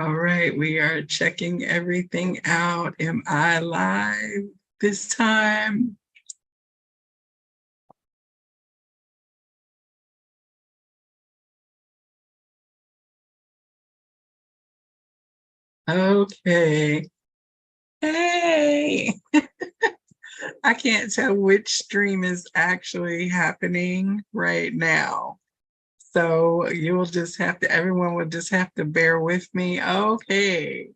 All right, we are checking everything out. Am I live this time? Okay. Hey, I can't tell which stream is actually happening right now. So you'll just have to, everyone will just have to bear with me. Okay.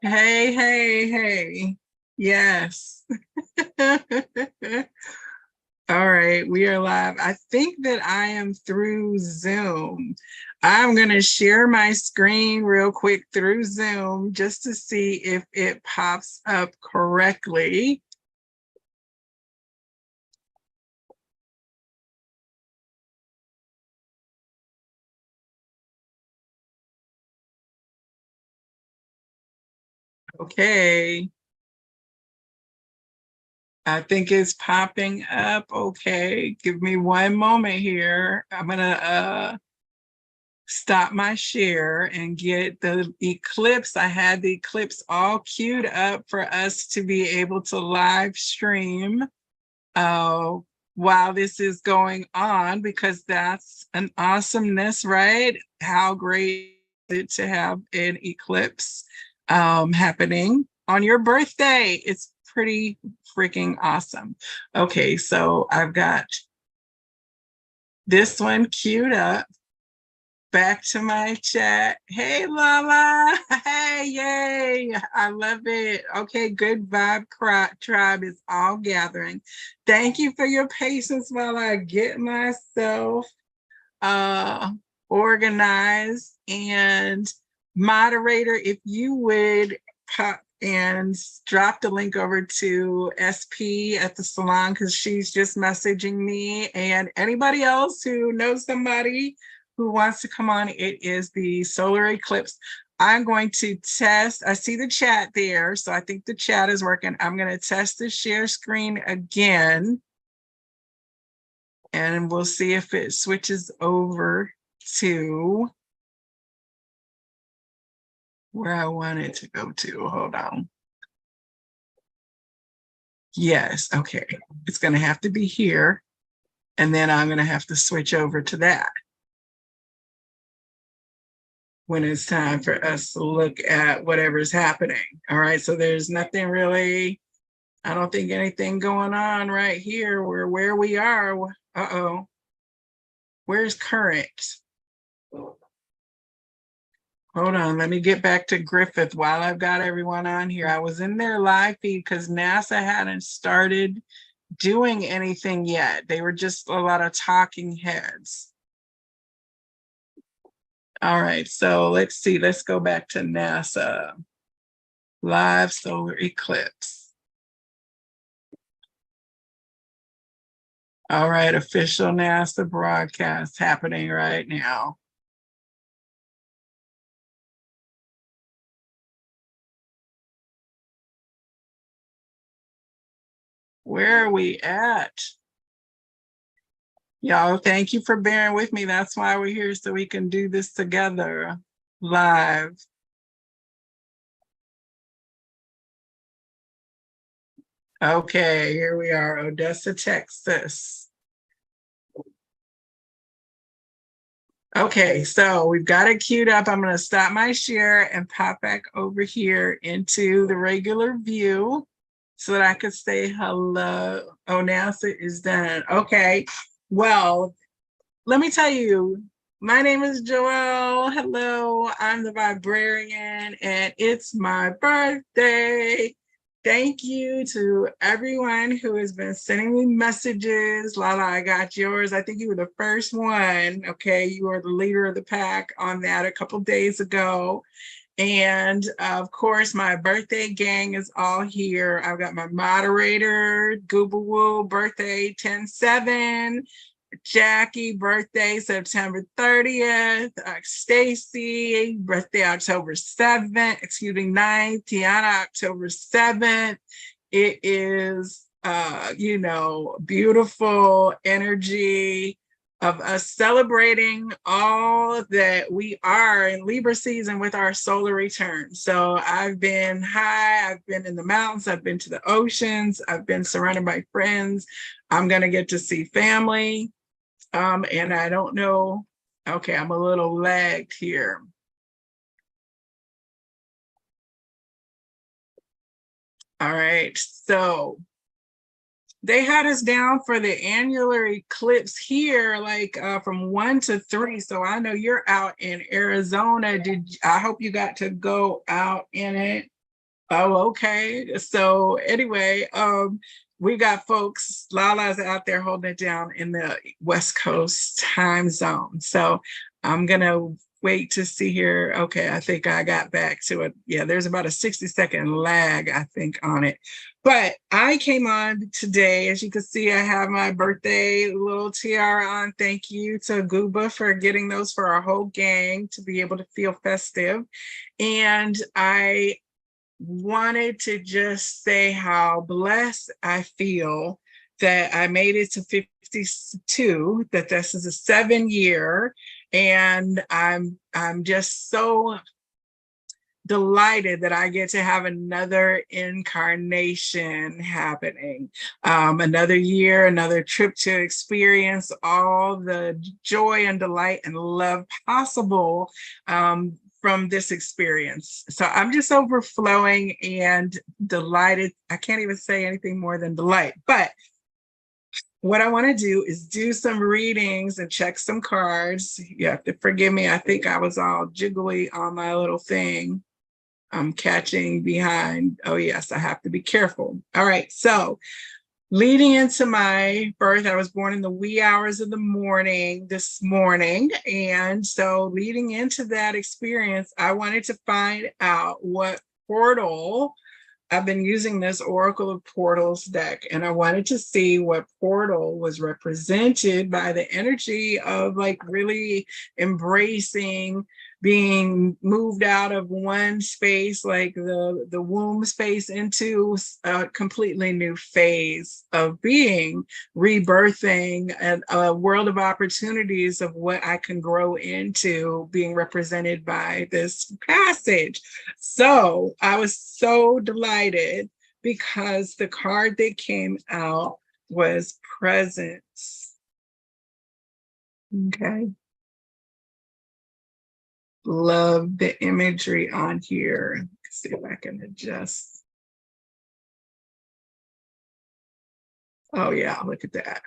Hey, hey, hey. Yes. All right, we are live. I think that I am through Zoom. I'm going to share my screen real quick through Zoom just to see if it pops up correctly. Okay. I think it's popping up. Okay, give me one moment here. I'm going to stop my share and get the Eclipse. I had the Eclipse all queued up for us to be able to live stream while this is going on, because that's an awesomeness, right? How great is it to have an eclipse happening on your birthday? It's pretty freaking awesome. Okay, so I've got this one queued up. Back to my chat. Hey, Lala. Hey, yay. I love it. Okay, good vibe tribe is all gathering. Thank you for your patience while I get myself organized. And moderator, if you would pop and drop the link over to SP at the salon, because she's just messaging me, and anybody else who knows somebody who wants to come on. It is the solar eclipse. I'm going to test. I see the chat there, so I think the chat is working. I'm going to test the share screen again, and we'll see if it switches over to where I want it to go to. Hold on. Yes, okay. It's going to have to be here, and then I'm going to have to switch over to that when it's time for us to look at whatever's happening. All right, so there's nothing really, I don't think anything going on right here where we are. Uh-oh, where's current? Hold on, let me get back to Griffith while I've got everyone on here. I was in their live feed because NASA hadn't started doing anything yet. They were just a lot of talking heads. All right, so let's see, let's go back to NASA. Live solar eclipse. All right, official NASA broadcast happening right now. Where are we at? Y'all, thank you for bearing with me. That's why we're here, so we can do this together live. Okay, here we are, Odessa, Texas. Okay, so we've got it queued up. I'm going to stop my share and pop back over here into the regular view so that I could say hello. Oh, NASA is done. Okay, well, let me tell you, my name is Joelle. Hello, I'm the Vibrarian, and it's my birthday. Thank you to everyone who has been sending me messages. Lala, I got yours. I think you were the first one. Okay, you were the leader of the pack on that a couple days ago. And of course, my birthday gang is all here. I've got my moderator, Gooba Woo, birthday 10/7. Jackie, birthday September 30th. Stacy, birthday October 7th, excuse me, 9th. Tiana, October 7th. It is, beautiful energy. of us celebrating all that we are in Libra season with our solar return. So I've been high, I've been in the mountains, I've been to the oceans, I've been surrounded by friends. I'm going to get to see family. And I don't know, okay, I'm a little lagged here. All right, so they had us down for the annular eclipse here, like from 1 to 3. So I know you're out in Arizona. I hope you got to go out in it? Oh, okay. So anyway, we got folks, Lala's out there holding it down in the West Coast time zone. So I'm gonna wait to see here. Okay, I think I got back to it. Yeah, there's about a 60-second lag, I think, on it. But I came on today, as you can see, I have my birthday little tiara on. Thank you to Gooba for getting those for our whole gang to be able to feel festive. And I wanted to just say how blessed I feel that I made it to 52, that this is a 7-year, and I'm just so delighted that I get to have another incarnation happening, another year, another trip to experience all the joy and delight and love possible from this experience. So I'm just overflowing and delighted. I can't even say anything more than delight, but what I want to do is do some readings and check some cards. You have to forgive me. I think I was all jiggly on my little thing. I'm catching behind. Oh, yes, I have to be careful. All right. So leading into my birth, I was born in the wee hours of the morning this morning. And so leading into that experience, I wanted to find out what portal. I've been using this Oracle of Portals deck, and I wanted to see what portal was represented by the energy of like really embracing being moved out of one space, like the womb space, into a completely new phase of being, rebirthing, and a world of opportunities of what I can grow into, being represented by this passage. So I was so delighted because the card that came out was presence. Okay. Love the imagery on here. Let's see if I can adjust. Oh yeah, look at that.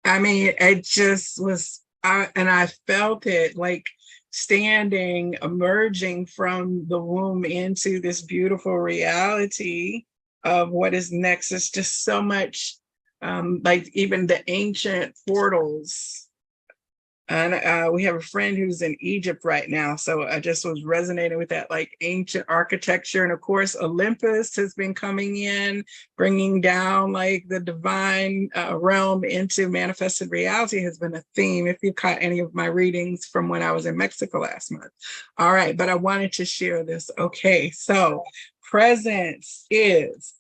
I mean, it just was, and I felt it like standing, emerging from the womb into this beautiful reality of what is next. It's just so much, like even the ancient portals. And we have a friend who's in Egypt right now. So I just was resonating with that like ancient architecture. And of course, Olympus has been coming in, bringing down like the divine realm into manifested reality has been a theme. If you caught any of my readings from when I was in Mexico last month. All right, but I wanted to share this. Okay, so presence is,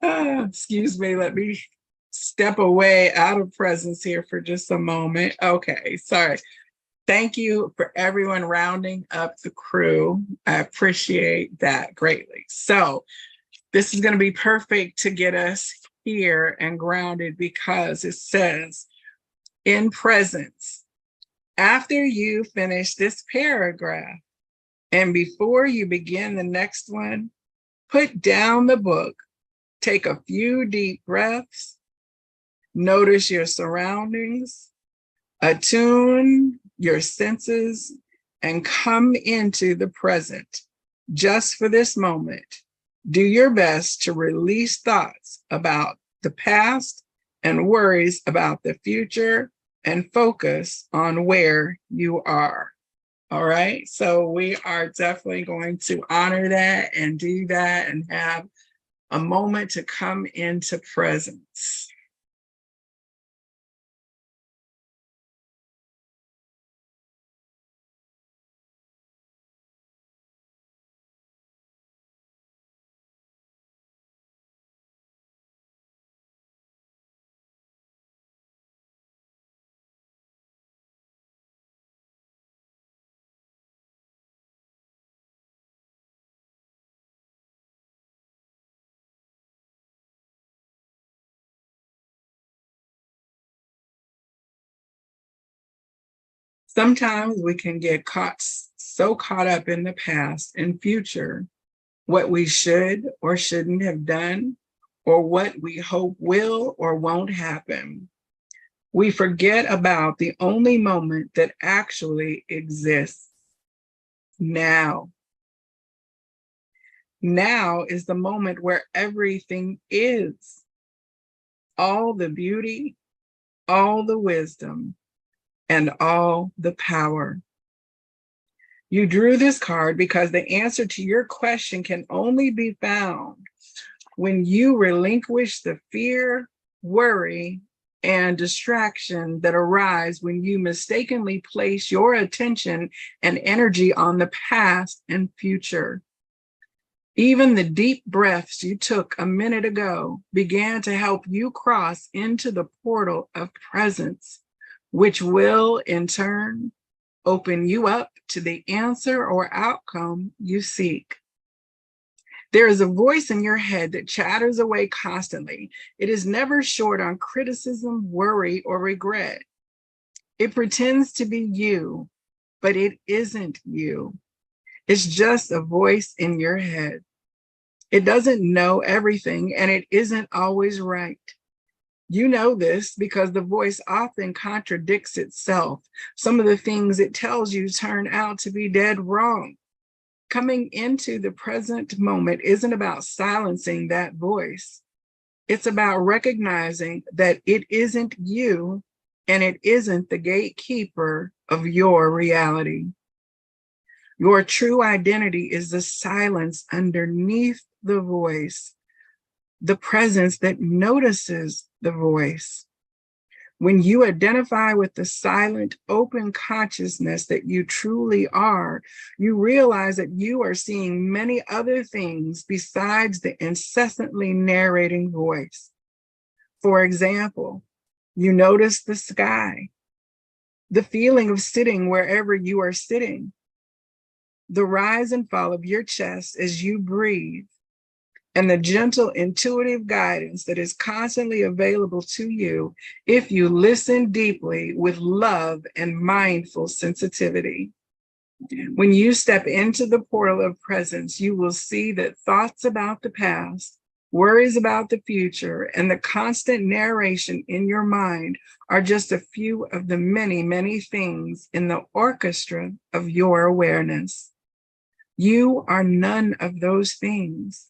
excuse me, let me step away out of presence here for just a moment. Okay, sorry. Thank you for everyone rounding up the crew. I appreciate that greatly. So this is going to be perfect to get us here and grounded because it says in presence, after you finish this paragraph and before you begin the next one, put down the book, take a few deep breaths, notice your surroundings, attune your senses, and come into the present just for this moment. Do your best to release thoughts about the past and worries about the future and focus on where you are. All right. So we are definitely going to honor that and do that and have a moment to come into presence. Sometimes we can get so caught up in the past and future, what we should or shouldn't have done, or what we hope will or won't happen. We forget about the only moment that actually exists: now. Now is the moment where everything is. All the beauty, all the wisdom, and all the power. You drew this card because the answer to your question can only be found when you relinquish the fear, worry, and distraction that arise when you mistakenly place your attention and energy on the past and future. Even the deep breaths you took a minute ago began to help you cross into the portal of presence, which will in turn open you up to the answer or outcome you seek. There is a voice in your head that chatters away constantly. It is never short on criticism, worry, or regret. It pretends to be you, but it isn't you. It's just a voice in your head. It doesn't know everything, and it isn't always right. You know this because the voice often contradicts itself. Some of the things it tells you turn out to be dead wrong. Coming into the present moment isn't about silencing that voice. It's about recognizing that it isn't you and it isn't the gatekeeper of your reality. Your true identity is the silence underneath the voice, the presence that notices the voice. When you identify with the silent, open consciousness that you truly are, you realize that you are seeing many other things besides the incessantly narrating voice. For example, you notice the sky, the feeling of sitting wherever you are sitting, the rise and fall of your chest as you breathe, and the gentle, intuitive guidance that is constantly available to you if you listen deeply with love and mindful sensitivity. When you step into the portal of presence, you will see that thoughts about the past, worries about the future, and the constant narration in your mind are just a few of the many, many things in the orchestra of your awareness. You are none of those things.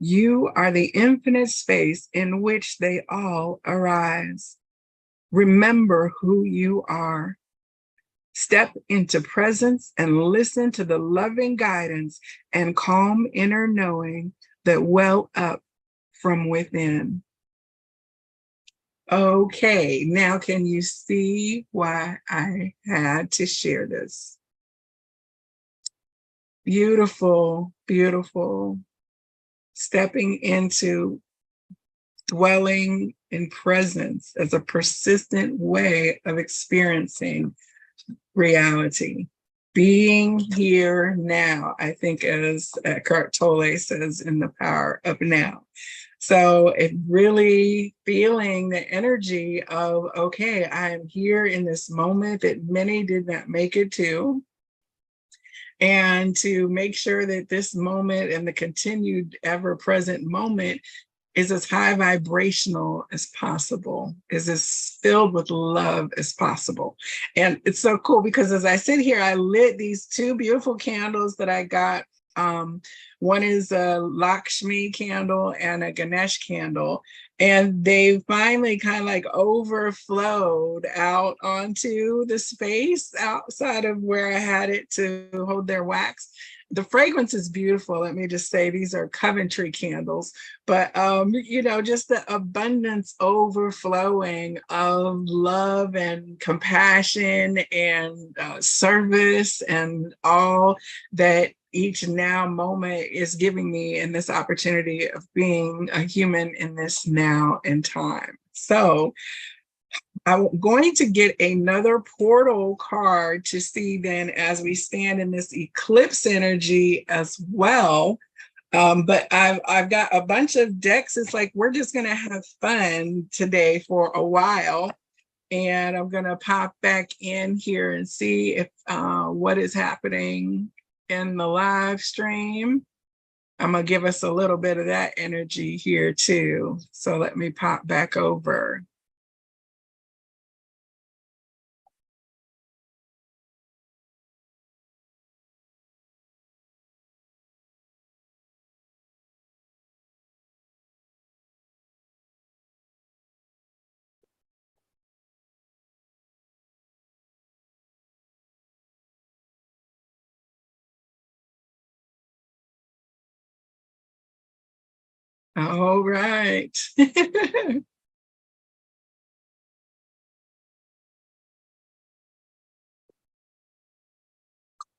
You are the infinite space in which they all arise. Remember who you are. Step into presence and listen to the loving guidance and calm inner knowing that well up from within. Okay, now can you see why I had to share this? Beautiful, beautiful. Stepping into dwelling in presence as a persistent way of experiencing reality. Being here now, I think, as Eckhart Tolle says in The Power of Now. So it really feeling the energy of, okay, I am here in this moment that many did not make it to. And to make sure that this moment and the continued ever-present moment is as high vibrational as possible, is as filled with love as possible. And it's so cool because as I sit here, I lit these two beautiful candles that I got. One is a Lakshmi candle and a Ganesh candle. And they finally kind of like overflowed out onto the space outside of where I had it to hold their wax. The fragrance is beautiful. Let me just say, these are Coventry candles, but you know, just the abundance overflowing of love and compassion and service and all that each now moment is giving me in this opportunity of being a human in this now and time. So I'm going to get another portal card to see then as we stand in this eclipse energy as well. But I've got a bunch of decks. It's like we're just gonna have fun today for a while. And I'm gonna pop back in here and see if what is happening in the live stream. I'm gonna give us a little bit of that energy here too. So let me pop back over. All right.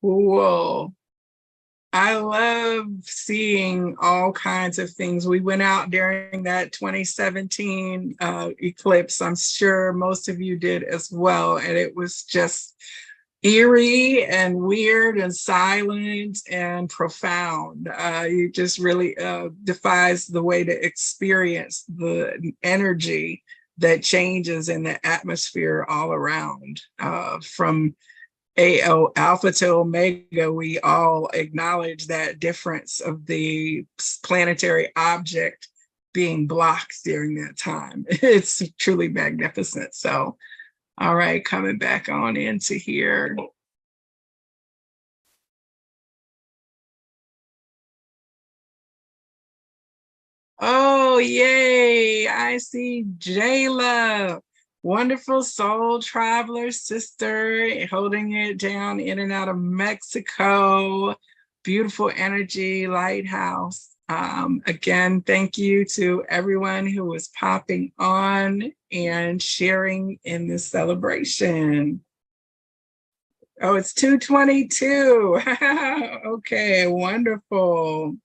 Cool. I love seeing all kinds of things. We went out during that 2017 eclipse. I'm sure most of you did as well. And it was just eerie and weird and silent and profound. You just really defies the way to experience the energy that changes in the atmosphere all around. From Alpha to Omega, we all acknowledge that difference of the planetary object being blocked during that time. It's truly magnificent. So, all right, coming back on into here. Oh, yay. I see Jayla, wonderful soul traveler sister, holding it down in and out of Mexico. Beautiful energy, lighthouse. Again, thank you to everyone who was popping on and sharing in this celebration. Oh, it's 222. Okay, wonderful.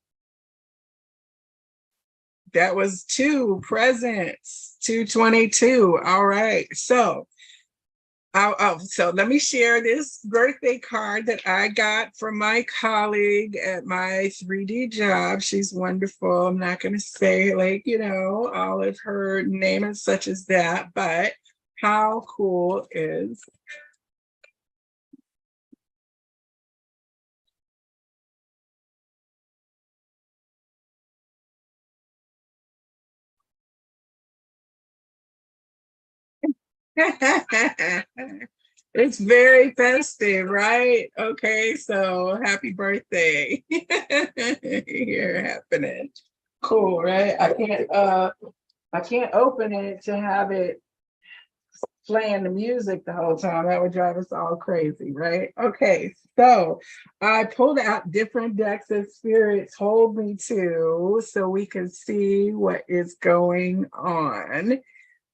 That was two presents, 222. All right. So, so let me share this birthday card that I got from my colleague at my 3D job. She's wonderful. I'm not going to say, like, all of her name and such as that, but how cool is it's very festive, right? Okay, so happy birthday here happening. Cool, right? I can't open it to have it playing the music the whole time. That would drive us all crazy, right? Okay, so I pulled out different decks that spirits hold me to so we can see what is going on.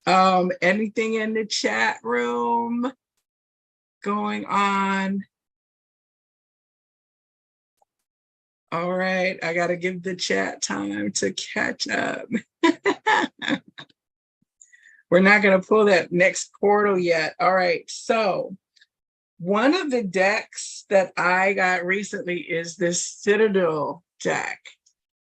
Anything in the chat room going on? All right, I got to give the chat time to catch up. We're not going to pull that next portal yet. All right, so one of the decks that I got recently is this Citadel deck.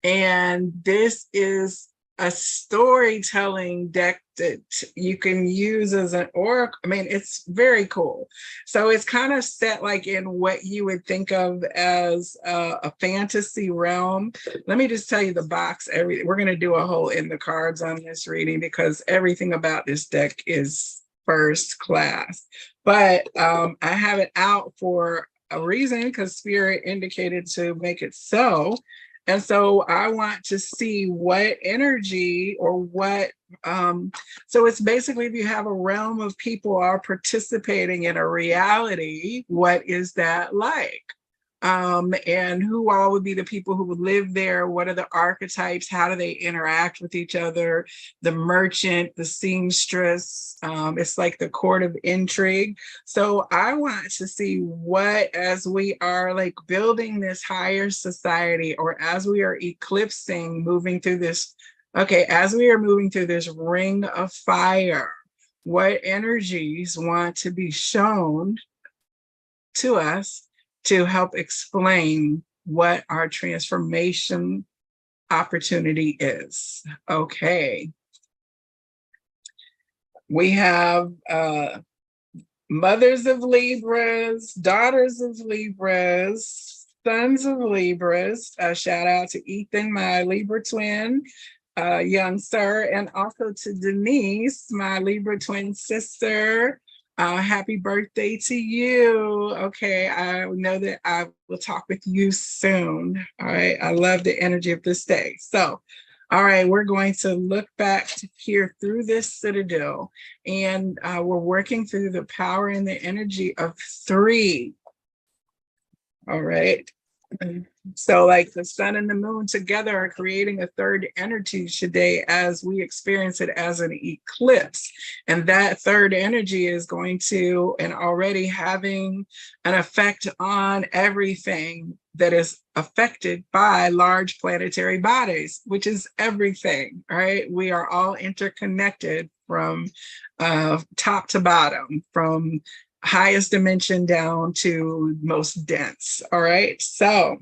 And this is a storytelling deck that you can use as an oracle. I mean, it's very cool. So it's kind of set like in what you would think of as a fantasy realm. Let me just tell you the box. We're going to do a whole in the cards on this reading because everything about this deck is first class. But I have it out for a reason because Spirit indicated to make it so. And so I want to see what energy or what, so it's basically if you have a realm of people are participating in a reality, what is that like? And who all would be the people who would live there? What are the archetypes? How do they interact with each other? The merchant, the seamstress, it's like the court of intrigue. So I want to see what, as we are like building this higher society, or as we are eclipsing, moving through this, okay, as we are moving through this ring of fire, what energies want to be shown to us to help explain what our transformation opportunity is. Okay. We have mothers of Libras, daughters of Libras, sons of Libras. Shout out to Ethan, my Libra twin, young sir, and also to Denise, my Libra twin sister. Happy birthday to you. Okay, I know that I will talk with you soon. All right, I love the energy of this day. So, all right, we're going to look back here through this citadel, and we're working through the power and the energy of three. All right. So like the sun and the moon together are creating a third energy today as we experience it as an eclipse. And that third energy is going to and already having an effect on everything that is affected by large planetary bodies, which is everything, right? We are all interconnected from top to bottom, from highest dimension down to most dense. All right, so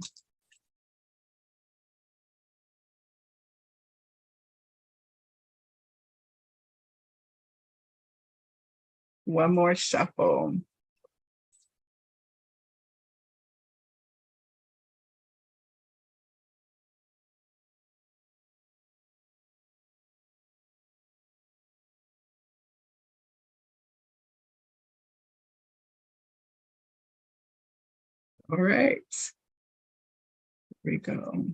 one more shuffle. All right, here we go.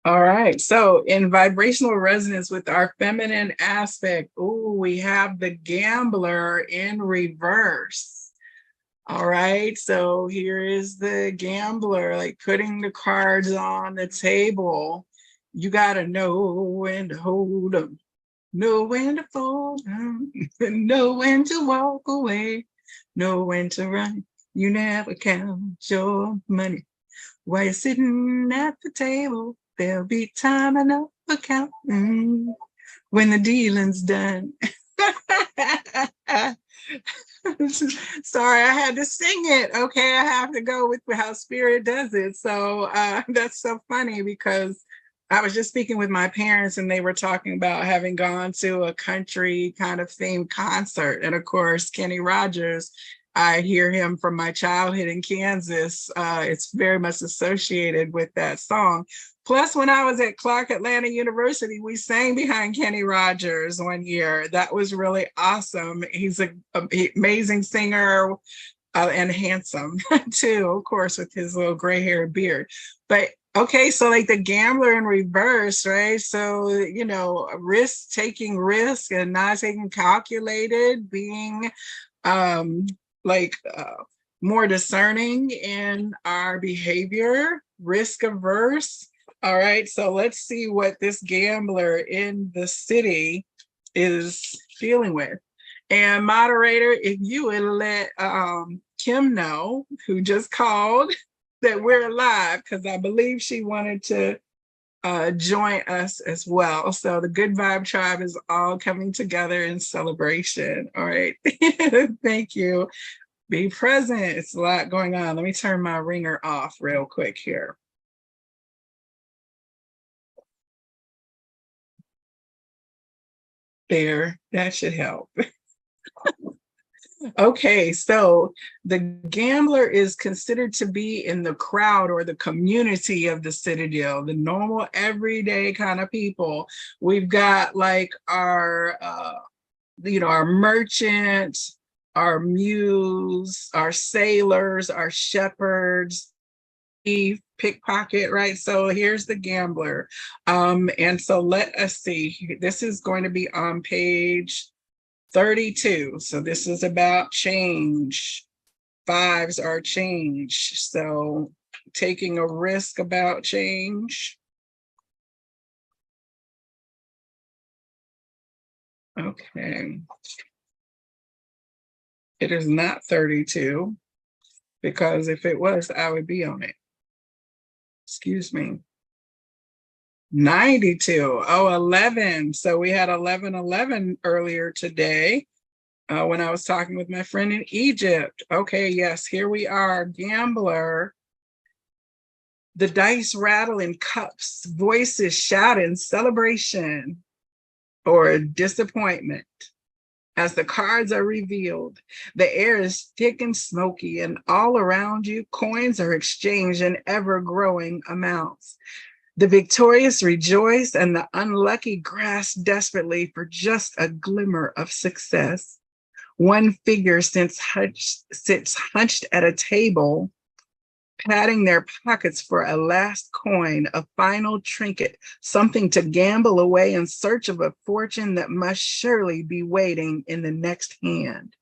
All right, so in vibrational resonance with our feminine aspect, ooh, we have the gambler in reverse. All right, so here is the gambler, like putting the cards on the table. You got to know when to hold them, know when to fold them, know when to walk away, know when to run. You never count your money while you're sitting at the table. There'll be time enough for counting when the dealing's done. Sorry, I had to sing it. Okay, I have to go with how spirit does it. So that's so funny because I was just speaking with my parents and they were talking about having gone to a country kind of themed concert. And of course, Kenny Rogers, I hear him from my childhood in Kansas. It's very much associated with that song. Plus, when I was at Clark Atlanta University, we sang behind Kenny Rogers one year. That was really awesome. He's an amazing singer and handsome too, of course, with his little gray hair beard. But okay, so like the gambler in reverse, right? So, you know, taking risk and not taking calculated, being um, like more discerning in our behavior, risk averse. All right, so let's see what this gambler in the city is dealing with. And moderator, if you would let Kim know, who just called, that we're live, because I believe she wanted to join us as well. So the Good Vibe Tribe is all coming together in celebration. All right, thank you. Be present. It's a lot going on. Let me turn my ringer off real quick here. There, that should help. Okay, so the gambler is considered to be in the crowd or the community of the citadel, the normal everyday kind of people. We've got like our our merchants, our muse, our sailors, our shepherds, pickpocket, right? So here's the gambler. And so let us see. This is going to be on page 32. So this is about change. Fives are change. So taking a risk about change. Okay. It is not 32 because if it was, I would be on it. Excuse me. 92. Oh, 11. So we had 11 earlier today when I was talking with my friend in Egypt. Okay, yes, here we are. Gambler The dice rattle in cups, voices shout in celebration or disappointment. As the cards are revealed, the air is thick and smoky, and all around you, coins are exchanged in ever-growing amounts. The victorious rejoice, and the unlucky grasp desperately for just a glimmer of success. One figure sits hunched at a table, patting their pockets for a last coin, a final trinket, something to gamble away in search of a fortune that must surely be waiting in the next hand.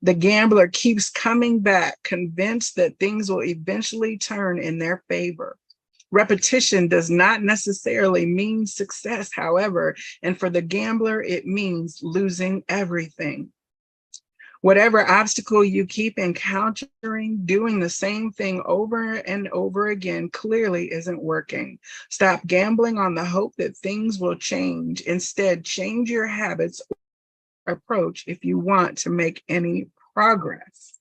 The gambler keeps coming back, convinced that things will eventually turn in their favor. Repetition does not necessarily mean success, however, and for the gambler, it means losing everything. Whatever obstacle you keep encountering, doing the same thing over and over again clearly isn't working. Stop gambling on the hope that things will change. Instead, change your habits or approach if you want to make any progress.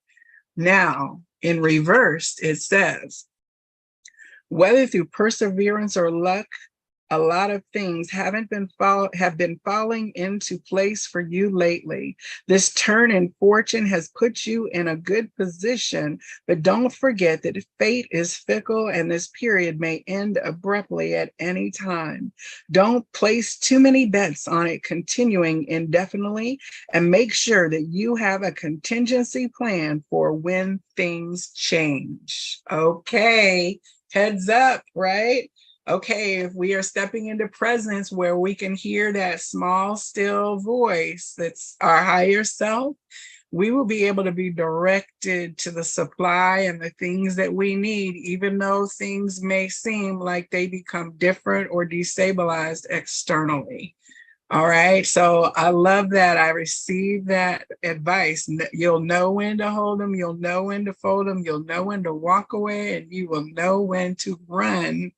Now, in reverse, it says, whether through perseverance or luck, a lot of things have been falling into place for you lately. This turn in fortune has put you in a good position, but don't forget that fate is fickle and this period may end abruptly at any time. Don't place too many bets on it continuing indefinitely, and make sure that you have a contingency plan for when things change. Okay, heads up, right? Okay, if we are stepping into presence where we can hear that small, still voice that's our higher self, we will be able to be directed to the supply and the things that we need, even though things may seem like they become different or destabilized externally. All right, so I love that. I received that advice. You'll know when to hold them, you'll know when to fold them, you'll know when to walk away, and you will know when to run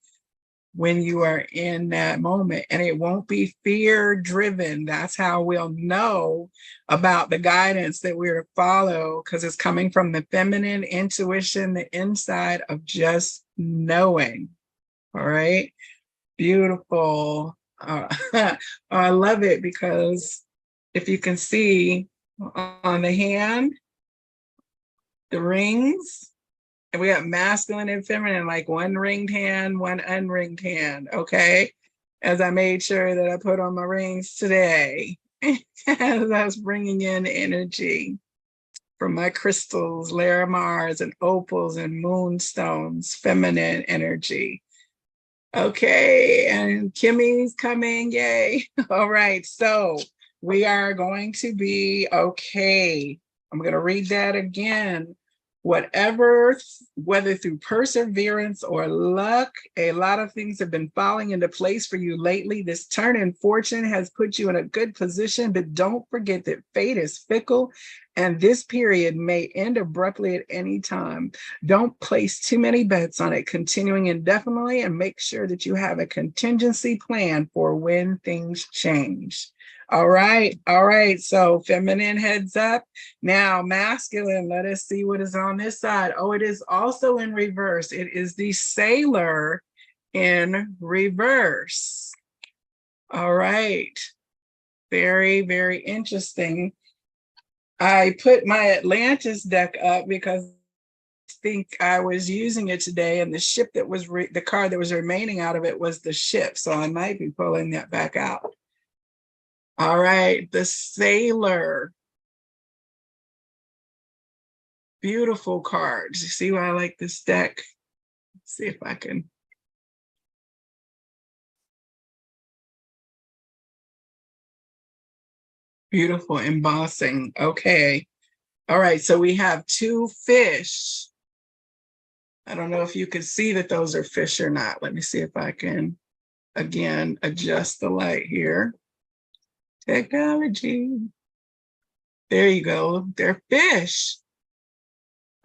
when you are in that moment. And it won't be fear driven. That's how we'll know about the guidance that we're to follow, because it's coming from the feminine intuition, the inside of just knowing. All right, beautiful. I love it, because if you can see on the hand, the rings, and we have masculine and feminine, like one ringed hand, one unringed hand, okay? As I made sure that I put on my rings today, as I was bringing in energy from my crystals, Larimars and opals and moonstones, feminine energy. Okay, and Kimmy's coming, yay. All right, so we are going to be okay. I'm going to read that again. Whether through perseverance or luck, a lot of things have been falling into place for you lately. This turn in fortune has put you in a good position, but don't forget that fate is fickle and this period may end abruptly at any time. Don't place too many bets on it continuing indefinitely, and make sure that you have a contingency plan for when things change. All right. So feminine, heads up. Now masculine, let us see what is on this side. Oh, it is also in reverse. It is the Sailor in reverse. All right. Very, very interesting. I put my Atlantis deck up because I think I was using it today, and the ship that was the card that was remaining out of it was the ship. So I might be pulling that back out. All right, the Sailor. Beautiful cards. You see why I like this deck? Let's see if I can. Beautiful embossing. Okay. All right, so we have two fish. I don't know if you can see that those are fish or not. Let me see if I can, again, adjust the light here. Technology. There you go. They're fish.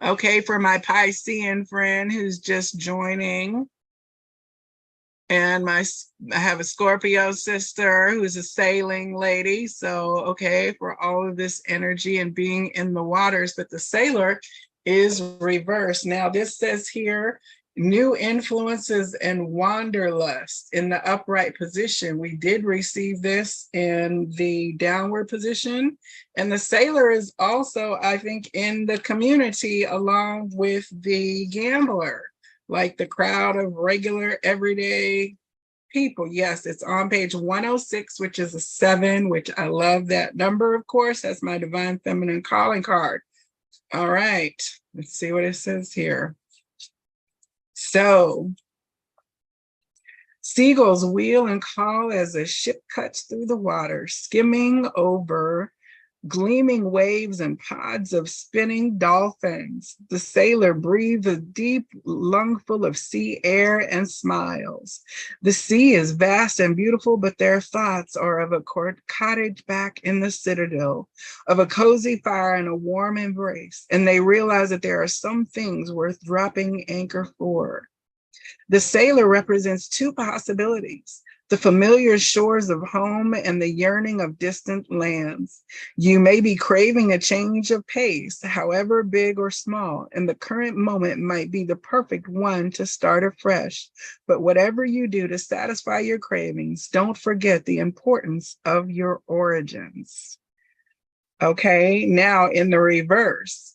Okay, for my Piscean friend who's just joining. And I have a Scorpio sister who's a sailing lady. So, okay, for all of this energy and being in the waters, but the Sailor is reversed. Now this says here, New influences and wanderlust in the upright position. We did receive this in the downward position. And the sailor is also, I think, in the community along with the gambler, like the crowd of regular everyday people. Yes, it's on page 106, which is a 7, which I love that number, of course. That's my divine feminine calling card. All right, let's see what it says here. So, seagulls wheel and call as a ship cuts through the water, skimming over gleaming waves and pods of spinning dolphins. The sailor breathes a deep lungful of sea air and smiles. The sea is vast and beautiful, but their thoughts are of a cottage back in the citadel, of a cozy fire and a warm embrace, and they realize that there are some things worth dropping anchor for. The sailor represents two possibilities: the familiar shores of home and the yearning of distant lands. You may be craving a change of pace, however big or small, and the current moment might be the perfect one to start afresh. But whatever you do to satisfy your cravings, don't forget the importance of your origins. Okay, now in the reverse,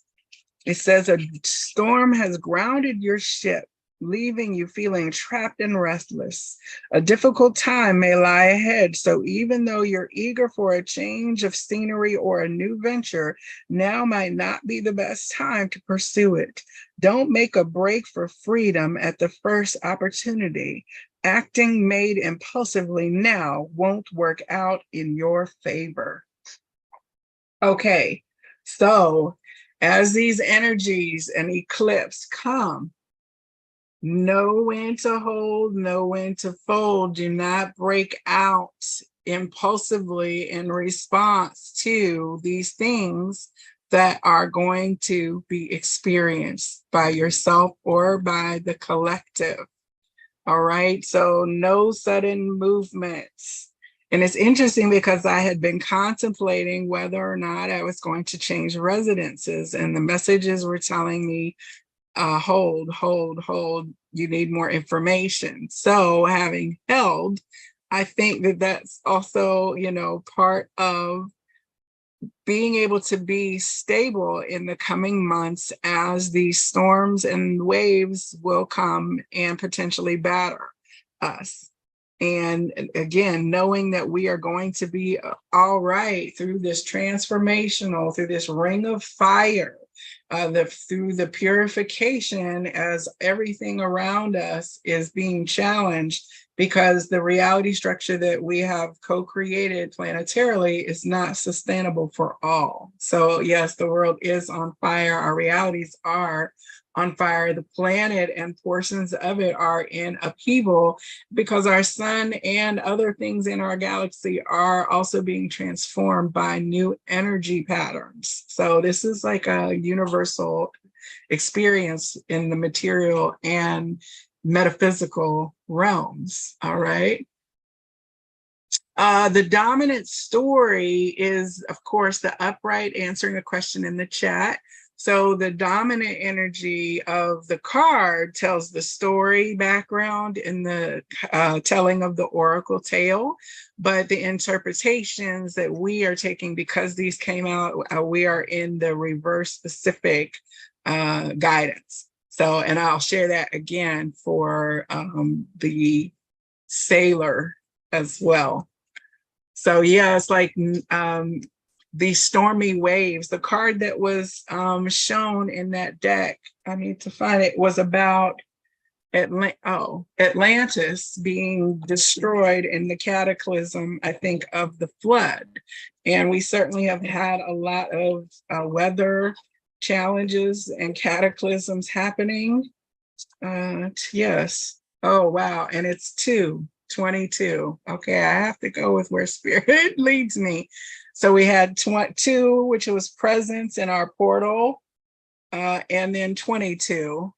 it says a storm has grounded your ship, leaving you feeling trapped and restless. A difficult time may lie ahead, so even though you're eager for a change of scenery or a new venture, now might not be the best time to pursue it. Don't make a break for freedom at the first opportunity. Acting made impulsively now won't work out in your favor. Okay, so as these energies and eclipse come, know when to hold, know when to fold. Do not break out impulsively in response to these things that are going to be experienced by yourself or by the collective. All right, so no sudden movements. And it's interesting because I had been contemplating whether or not I was going to change residences, and the messages were telling me, hold, you need more information. So having held, I think that that's also, part of being able to be stable in the coming months as these storms and waves will come and potentially batter us. And again, knowing that we are going to be all right through this transformational, through this ring of fire, through the purification as everything around us is being challenged, because the reality structure that we have co-created planetarily is not sustainable for all. So yes, the world is on fire. Our realities are on fire. The planet and portions of it are in upheaval because our sun and other things in our galaxy are also being transformed by new energy patterns. So this is like a universal experience in the material and metaphysical realms. All right. The dominant story is, of course, the upright, answering a question in the chat. So the dominant energy of the card tells the story background in the telling of the oracle tale, but the interpretations that we are taking, because these came out, we are in the reverse specific guidance. So, and I'll share that again for the sailor as well. So yeah, it's like these stormy waves. The card that was shown in that deck, I need to find it, was about Atlantis being destroyed in the cataclysm, I think, of the flood. And we certainly have had a lot of weather challenges and cataclysms happening. Yes. Oh, wow. And it's 22. Okay, I have to go with where spirit leads me. So we had 2, which was presence in our portal, and then 22.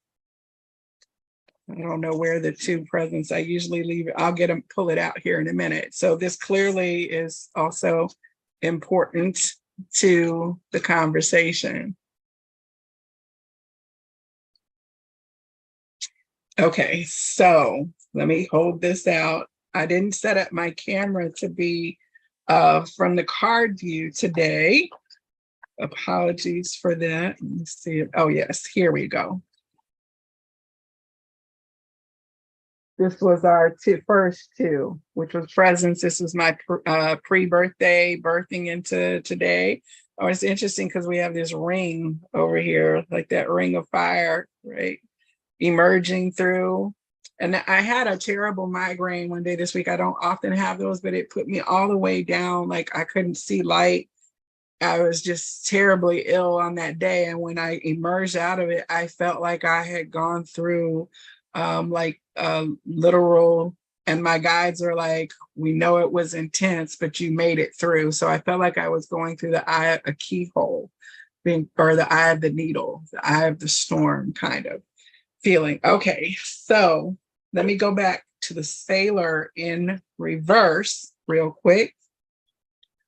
I don't know where the 2 presents, I usually leave it. I'll get them, pull it out here in a minute. So this clearly is also important to the conversation. Okay, so let me hold this out. I didn't set up my camera to be from the card view today. Apologies for that. Let me see it. Oh, yes, here we go. This was our first two, which was presents. This was my pre-birthday, birthing into today. Oh, it's interesting because we have this ring over here, like that ring of fire, right? Emerging through. And I had a terrible migraine one day this week. I don't often have those, but it put me all the way down. Like I couldn't see light. I was just terribly ill on that day. And when I emerged out of it, I felt like I had gone through like literal, and my guides are like, we know it was intense, but you made it through. So I felt like I was going through the eye, a keyhole, or the eye of the needle, the eye of the storm kind of feeling. Okay, so let me go back to the sailor in reverse real quick.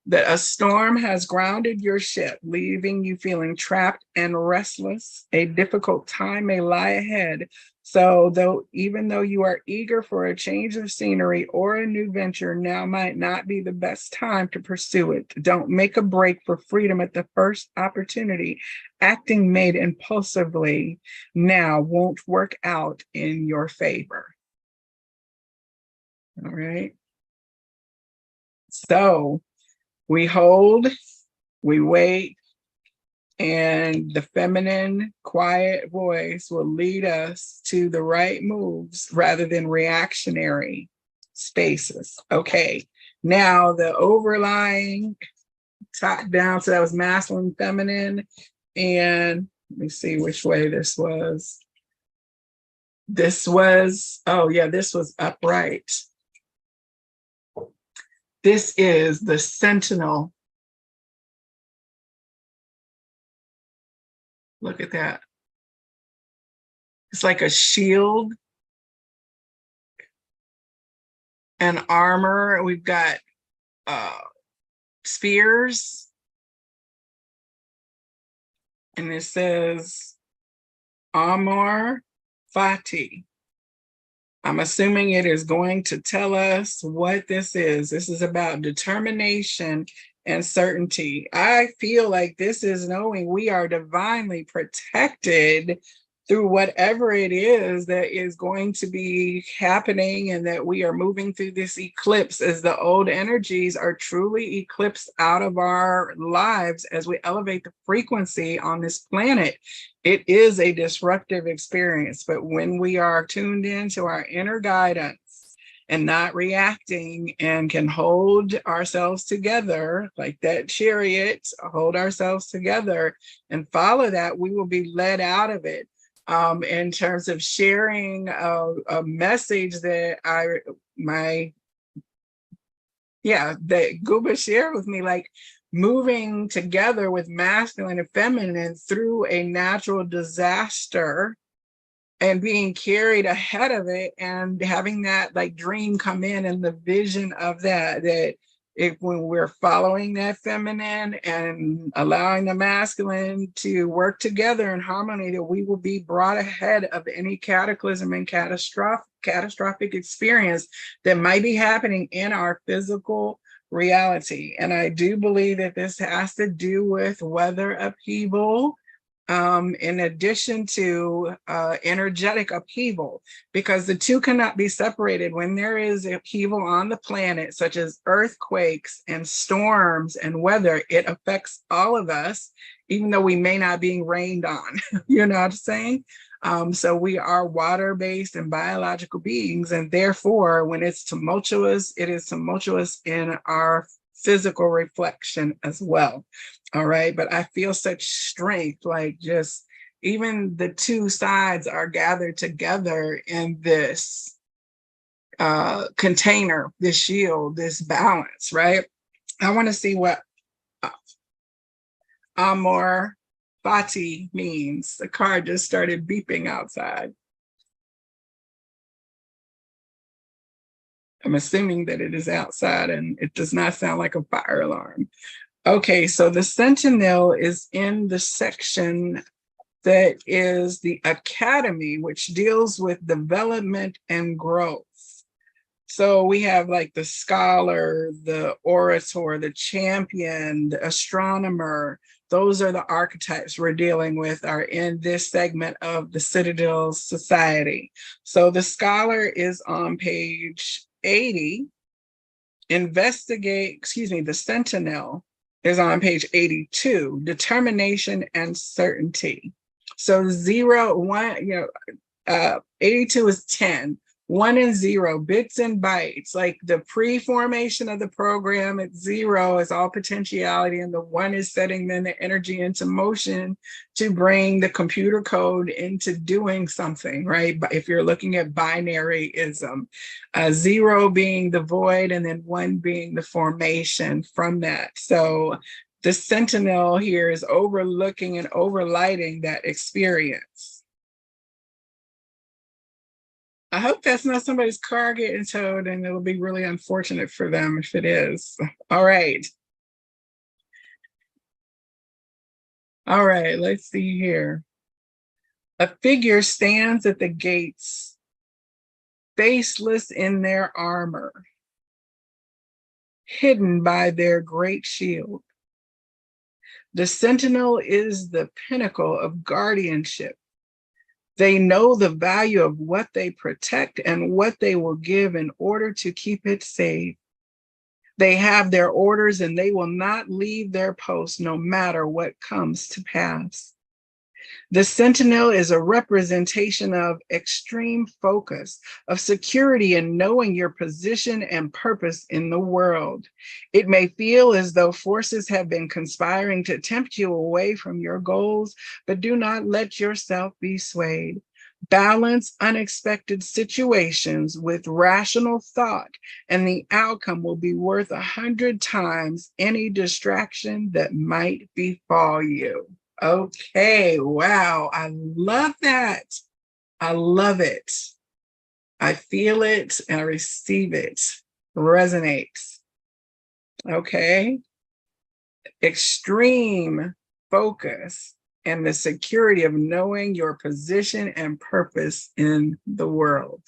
That a storm has grounded your ship, leaving you feeling trapped and restless. A difficult time may lie ahead. So, even though you are eager for a change of scenery or a new venture, now might not be the best time to pursue it. Don't make a break for freedom at the first opportunity. Acting made impulsively now won't work out in your favor. All right. So, we hold, we wait, and the feminine, quiet voice will lead us to the right moves rather than reactionary spaces. Okay, now the overlying top down, so that was masculine, feminine, and let me see which way this was. This was, oh yeah, this was upright. This is the sentinel. Look at that. It's like a shield and armor. We've got spears. And it says Amor Fati. I'm assuming it is going to tell us what this is. This is about determination and certainty. I feel like this is knowing we are divinely protected through whatever it is that is going to be happening, and that we are moving through this eclipse as the old energies are truly eclipsed out of our lives as we elevate the frequency on this planet. It is a disruptive experience, but when we are tuned into our inner guidance and not reacting and can hold ourselves together like that chariot, hold ourselves together and follow that, we will be led out of it. In terms of sharing a message that that Guba shared with me, like moving together with masculine and feminine through a natural disaster and being carried ahead of it, and having that like dream come in, and the vision of that if when we're following that feminine and allowing the masculine to work together in harmony, that we will be brought ahead of any cataclysm and catastrophic experience that might be happening in our physical reality. And I do believe that this has to do with weather upheaval, in addition to energetic upheaval, because the two cannot be separated. When there is upheaval on the planet, such as earthquakes and storms and weather, it affects all of us, even though we may not be rained on. You know what I'm saying? So we are water-based and biological beings, and therefore, when it's tumultuous, it is tumultuous in our physical reflection as well. All right. But I feel such strength, like just even the two sides are gathered together in this container, this shield, this balance, right? I want to see what Amor Fati means. The card just started beeping outside. I'm assuming that it is outside, and it does not sound like a fire alarm. Okay, so the sentinel is in the section that is the Academy, which deals with development and growth. So we have like the scholar, the orator, the champion, the astronomer. Those are the archetypes we're dealing with are in this segment of the Citadel Society. So the scholar is on page 80. The sentinel is on page 82, determination and certainty. So 0, 1, 82 is 10. 1 and 0, bits and bytes, like the pre-formation of the program at 0 is all potentiality, and the 1 is setting then the energy into motion to bring the computer code into doing something, right? But if you're looking at binaryism, 0 being the void and then 1 being the formation from that. So the sentinel here is overlooking and overlighting that experience. I hope that's not somebody's car getting towed, and it'll be really unfortunate for them if it is. All right. All right, let's see here. A figure stands at the gates, faceless in their armor, hidden by their great shield. The sentinel is the pinnacle of guardianship. They know the value of what they protect and what they will give in order to keep it safe. They have their orders and they will not leave their post no matter what comes to pass. The sentinel is a representation of extreme focus, of security in knowing your position and purpose in the world. It may feel as though forces have been conspiring to tempt you away from your goals, but do not let yourself be swayed. Balance unexpected situations with rational thought, and the outcome will be worth 100 times any distraction that might befall you. Okay, wow, I love that. I love it. I feel it and I receive it. Resonates. Okay. Extreme focus and the security of knowing your position and purpose in the world.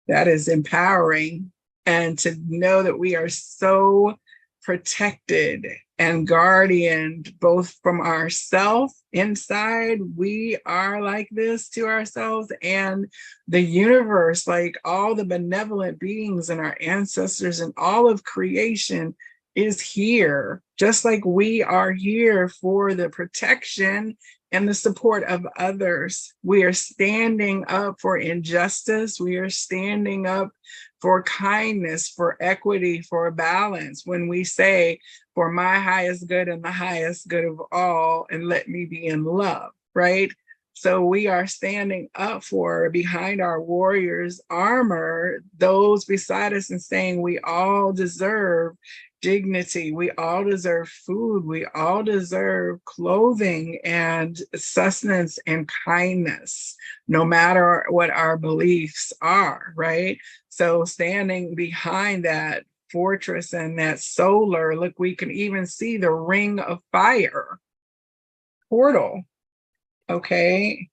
That is empowering. And to know that we are so protected and guardianed both from ourselves inside, we are like this to ourselves, and the universe, like all the benevolent beings and our ancestors and all of creation is here, just like we are here for the protection and the support of others. We are standing up for injustice. We are standing up for kindness, for equity, for balance. When we say, for my highest good and the highest good of all, and let me be in love, right? So we are standing up for, behind our warriors' armor, those beside us, and saying we all deserve dignity. We all deserve food. We all deserve clothing and sustenance and kindness, no matter what our beliefs are, right? So standing behind that fortress and that solar, look, we can even see the ring of fire portal, okay?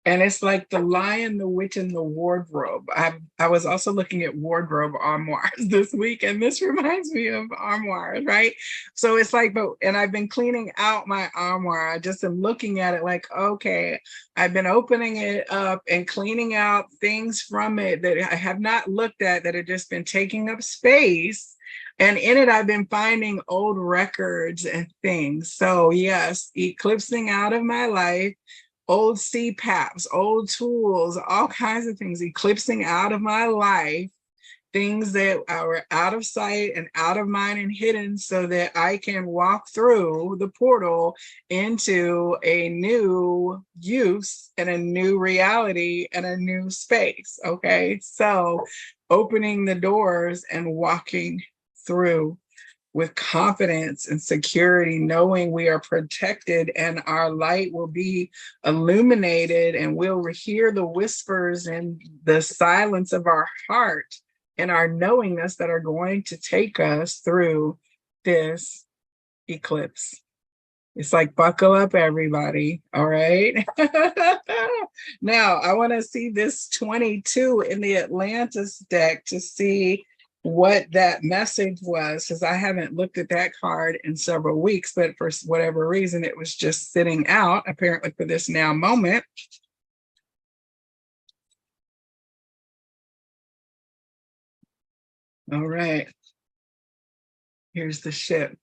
And it's like the Lion, the Witch, and the Wardrobe. I was also looking at wardrobe armoires this week, and this reminds me of armoires, right? So it's like, and I've been cleaning out my armoire. I just am looking at it like, okay, I've been opening it up and cleaning out things from it that I have not looked at, that have just been taking up space. And in it, I've been finding old records and things. So yes, eclipsing out of my life, old CPAPs, old tools, all kinds of things, eclipsing out of my life, things that are out of sight and out of mind and hidden, so that I can walk through the portal into a new use and a new reality and a new space, okay? So opening the doors and walking through with confidence and security, knowing we are protected and our light will be illuminated, and we'll hear the whispers and the silence of our heart and our knowingness that are going to take us through this eclipse. It's like, buckle up, everybody. All right. Now, I want to see this 22 in the Atlantis deck to see what that message was, because I haven't looked at that card in several weeks, but for whatever reason, it was just sitting out, apparently for this now moment. All right. Here's the ship.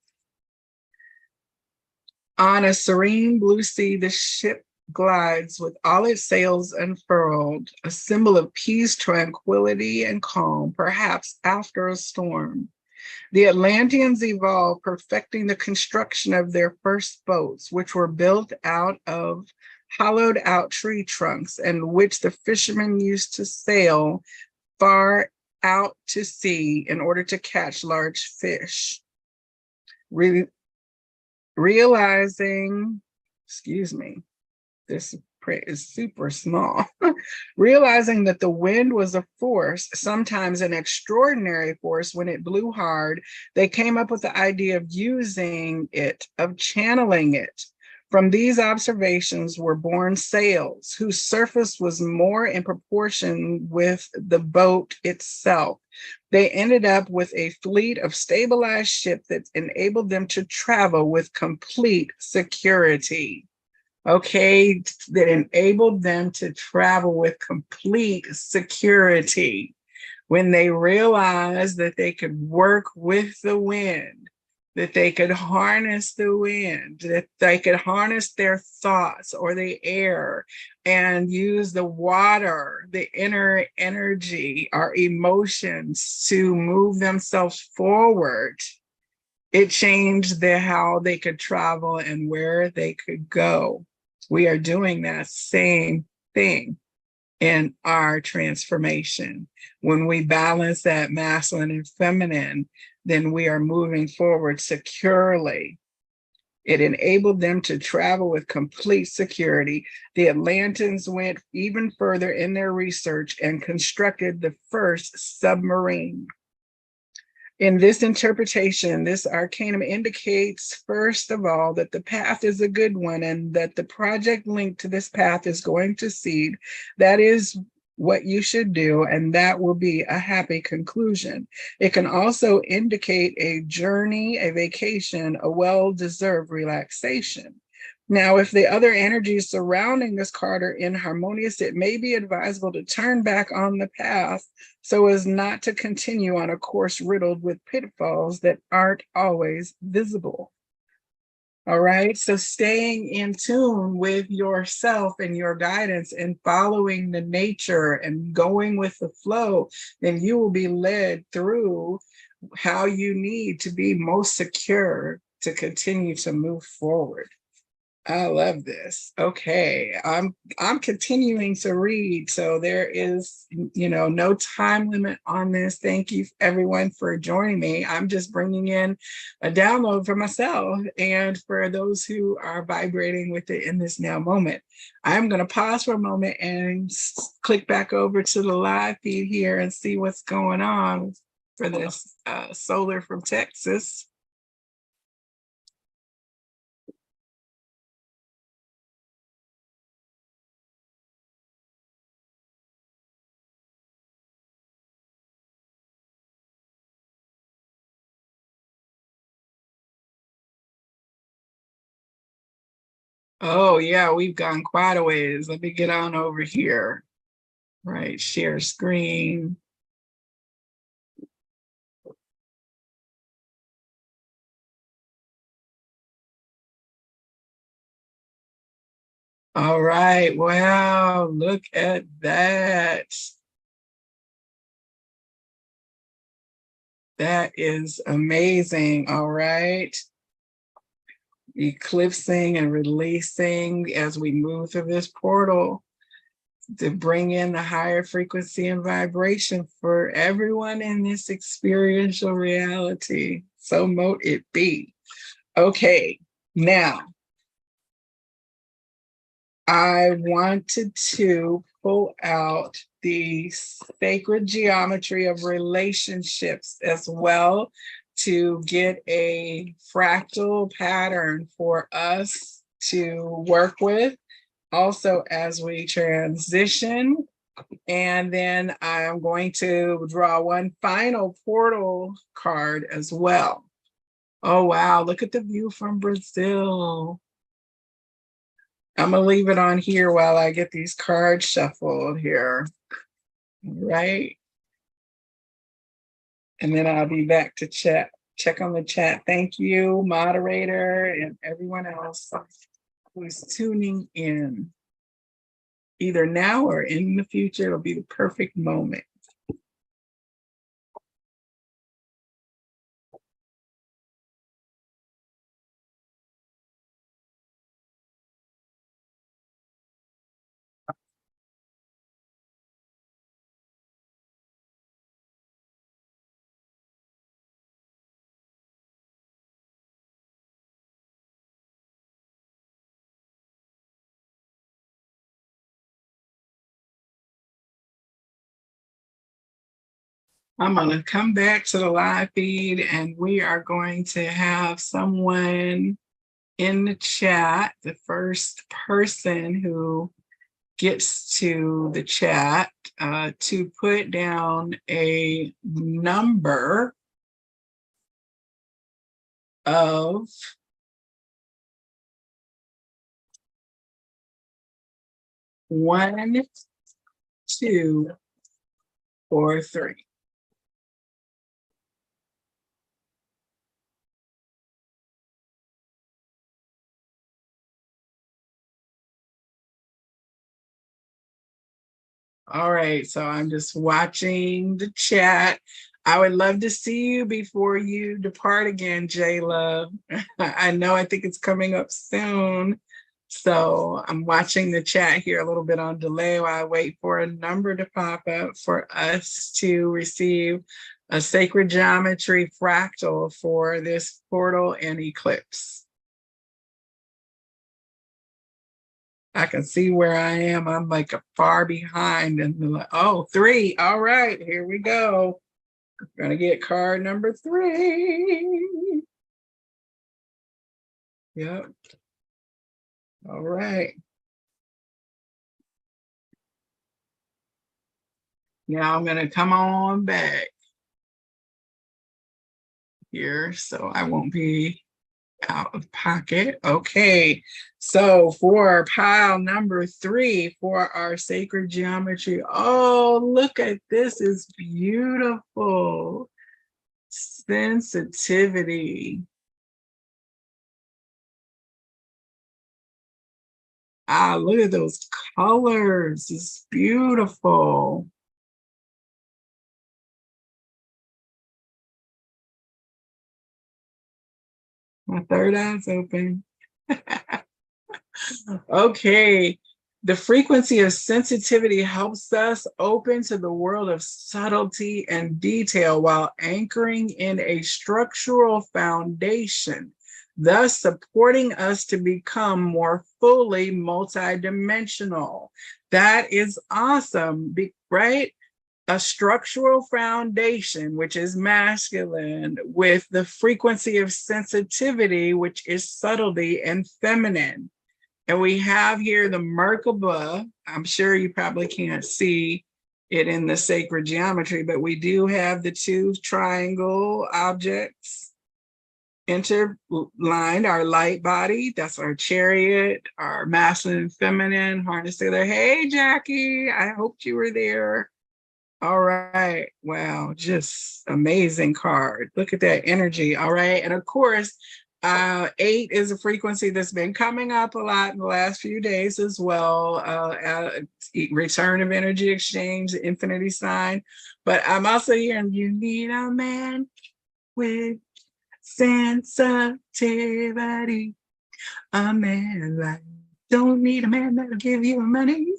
On a serene blue sea, the ship glides with all its sails unfurled, a symbol of peace, tranquility, and calm, perhaps after a storm. The Atlanteans evolved, perfecting the construction of their first boats, which were built out of hollowed out tree trunks and which the fishermen used to sail far out to sea in order to catch large fish. Realizing, excuse me, this is super small. Realizing that the wind was a force, sometimes an extraordinary force when it blew hard, they came up with the idea of using it, of channeling it. From these observations were born sails, whose surface was more in proportion with the boat itself. They ended up with a fleet of stabilized ships that enabled them to travel with complete security. Okay, that enabled them to travel with complete security when they realized that they could work with the wind, that they could harness the wind, that they could harness their thoughts or the air and use the water, the inner energy, our emotions to move themselves forward. It changed how they could travel and where they could go. We are doing that same thing in our transformation. When we balance that masculine and feminine, then we are moving forward securely. It enabled them to travel with complete security. The Atlanteans went even further in their research and constructed the first submarine. In this interpretation, this arcanum indicates, first of all, that the path is a good one and that the project linked to this path is going to succeed. That is what you should do, and that will be a happy conclusion. It can also indicate a journey, a vacation, a well-deserved relaxation. Now, if the other energies surrounding this card are inharmonious, it may be advisable to turn back on the path so as not to continue on a course riddled with pitfalls that aren't always visible. All right, so staying in tune with yourself and your guidance and following the nature and going with the flow, then you will be led through how you need to be most secure to continue to move forward. I love this. Okay, I'm continuing to read, so there is, no time limit on this. Thank you everyone for joining me. I'm just bringing in a download for myself and for those who are vibrating with it in this now moment. I'm going to pause for a moment and click back over to the live feed here and see what's going on for this solar from Texas. Oh, yeah, we've gone quite a ways. Let me get on over here. Right, share screen. All right, wow, look at that. That is amazing, all right. Eclipsing and releasing as we move through this portal to bring in the higher frequency and vibration for everyone in this experiential reality. So mote it be. Okay, now I wanted to pull out the sacred geometry of relationships as well to get a fractal pattern for us to work with. Also, as we transition, and then I'm going to draw one final portal card as well. Oh, wow, look at the view from Brazil. I'm gonna leave it on here while I get these cards shuffled here, right? And then I'll be back to check on the chat. Thank you, moderator, and everyone else who's tuning in. Either now or in the future, it'll be the perfect moment. I'm gonna come back to the live feed and we are going to have someone in the chat, the first person who gets to the chat to put down a number of 1, 2, or 3. All right, so I'm just watching the chat. I would love to see you before you depart again, J-Love. I think it's coming up soon. So I'm watching the chat here a little bit on delay while I wait for a number to pop up for us to receive a sacred geometry fractal for this portal and eclipse. I can see where I am. I'm like far behind and oh, 3. All right, here we go. I'm gonna get card number 3. Yep. All right. Now I'm gonna come on back here so I won't be out of pocket. Okay, so for pile number 3 for our sacred geometry, oh, look at this, is beautiful. Sensitivity. Ah, look at those colors, it's beautiful. My third eye's open. Okay, the frequency of sensitivity helps us open to the world of subtlety and detail while anchoring in a structural foundation, thus supporting us to become more fully multidimensional. That is awesome, right? A structural foundation, which is masculine, with the frequency of sensitivity, which is subtlety and feminine. And we have here the Merkaba. I'm sure you probably can't see it in the sacred geometry, but we do have the 2 triangle objects interlined, our light body, that's our chariot, our masculine and feminine harnessed together. Hey, Jackie, I hoped you were there. All right, wow, just amazing card. Look at that energy. All right, and of course, 8 is a frequency that's been coming up a lot in the last few days as well. Return of energy exchange, the infinity sign. But I'm also hearing you need a man with sensitivity. A man like, don't need a man that'll give you money.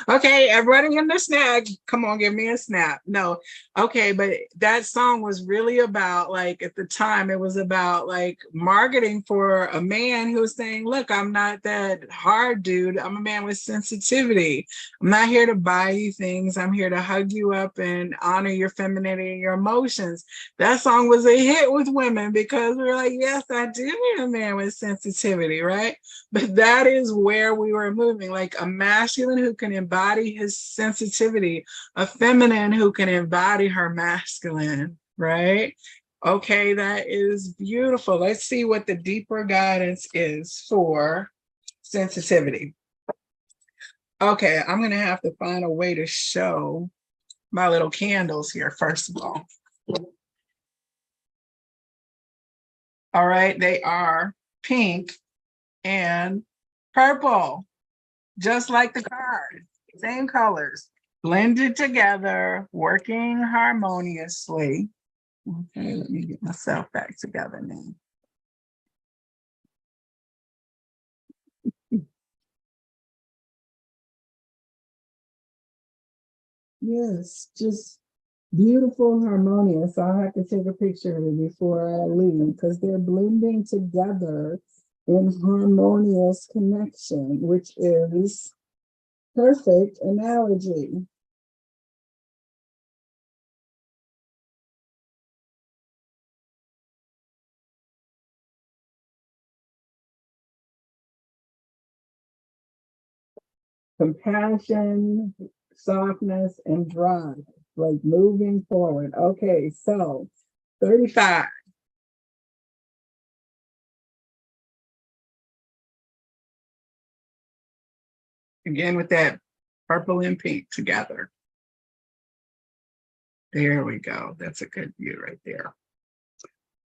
Okay, everybody in the snack. Come on, give me a snap. No, okay, but that song was really about, like, at the time, it was about like marketing for a man who was saying, look, I'm not that hard dude. I'm a man with sensitivity. I'm not here to buy you things. I'm here to hug you up and honor your femininity and your emotions. That song was a hit with women because we were like, yes, I do need a man with sensitivity, right? But that is where we were moving, like a masculine who can embody his sensitivity, a feminine who can embody her masculine, right? Okay, that is beautiful. Let's see what the deeper guidance is for sensitivity. Okay, I'm going to have to find a way to show my little candles here, first of all. All right, they are pink and purple, just like the card, same colors, blended together, working harmoniously. Okay, let me get myself back together now. Yes, just beautiful, harmonious. I'll have to take a picture of it before I leave because they're blending together in harmonious connection, which is perfect analogy. Compassion, softness, and drive, like moving forward. Okay, so 35. Again with that purple and pink together. There we go. That's a good view right there.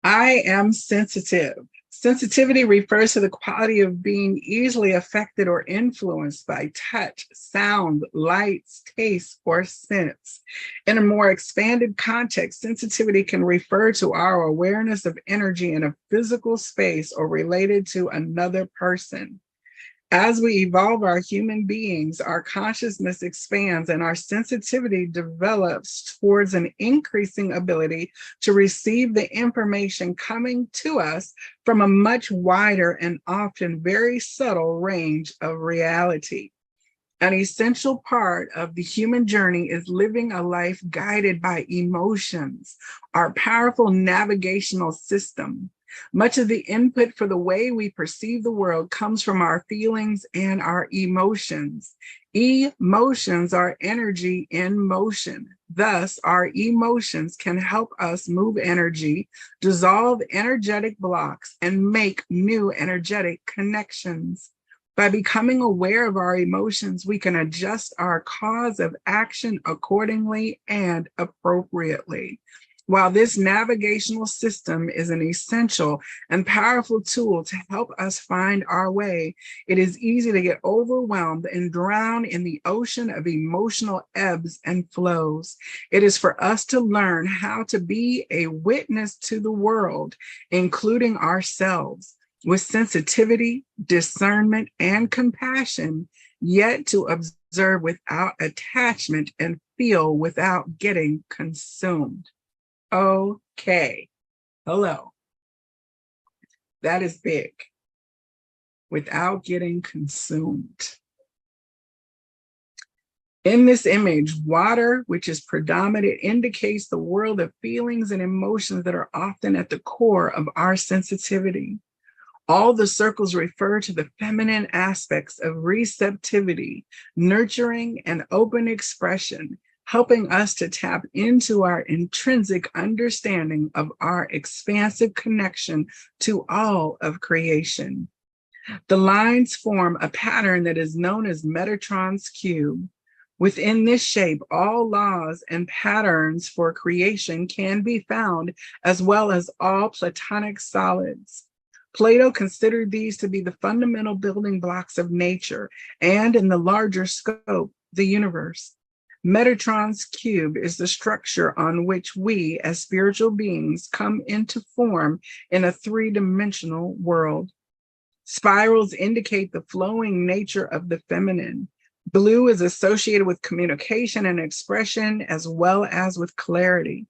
I am sensitive. Sensitivity refers to the quality of being easily affected or influenced by touch, sound, lights, taste, or sense. In a more expanded context, sensitivity can refer to our awareness of energy in a physical space or related to another person. As we evolve our human beings, our consciousness expands and our sensitivity develops towards an increasing ability to receive the information coming to us from a much wider and often very subtle range of reality. An essential part of the human journey is living a life guided by emotions, our powerful navigational system. Much of the input for the way we perceive the world comes from our feelings and our emotions. Emotions are energy in motion. Thus, our emotions can help us move energy, dissolve energetic blocks, and make new energetic connections. By becoming aware of our emotions, we can adjust our cause of action accordingly and appropriately. While this navigational system is an essential and powerful tool to help us find our way, it is easy to get overwhelmed and drown in the ocean of emotional ebbs and flows. It is for us to learn how to be a witness to the world, including ourselves, with sensitivity, discernment, and compassion, yet to observe without attachment and feel without getting consumed. Okay, hello. That is big. Without getting consumed. In this image, water, which is predominant, indicates the world of feelings and emotions that are often at the core of our sensitivity. All the circles refer to the feminine aspects of receptivity, nurturing, and open expression, helping us to tap into our intrinsic understanding of our expansive connection to all of creation. The lines form a pattern that is known as Metatron's cube. Within this shape, all laws and patterns for creation can be found, as well as all Platonic solids. Plato considered these to be the fundamental building blocks of nature and, in the larger scope, the universe. Metatron's cube is the structure on which we, as spiritual beings, come into form in a three-dimensional world. Spirals indicate the flowing nature of the feminine. Blue is associated with communication and expression, as well as with clarity.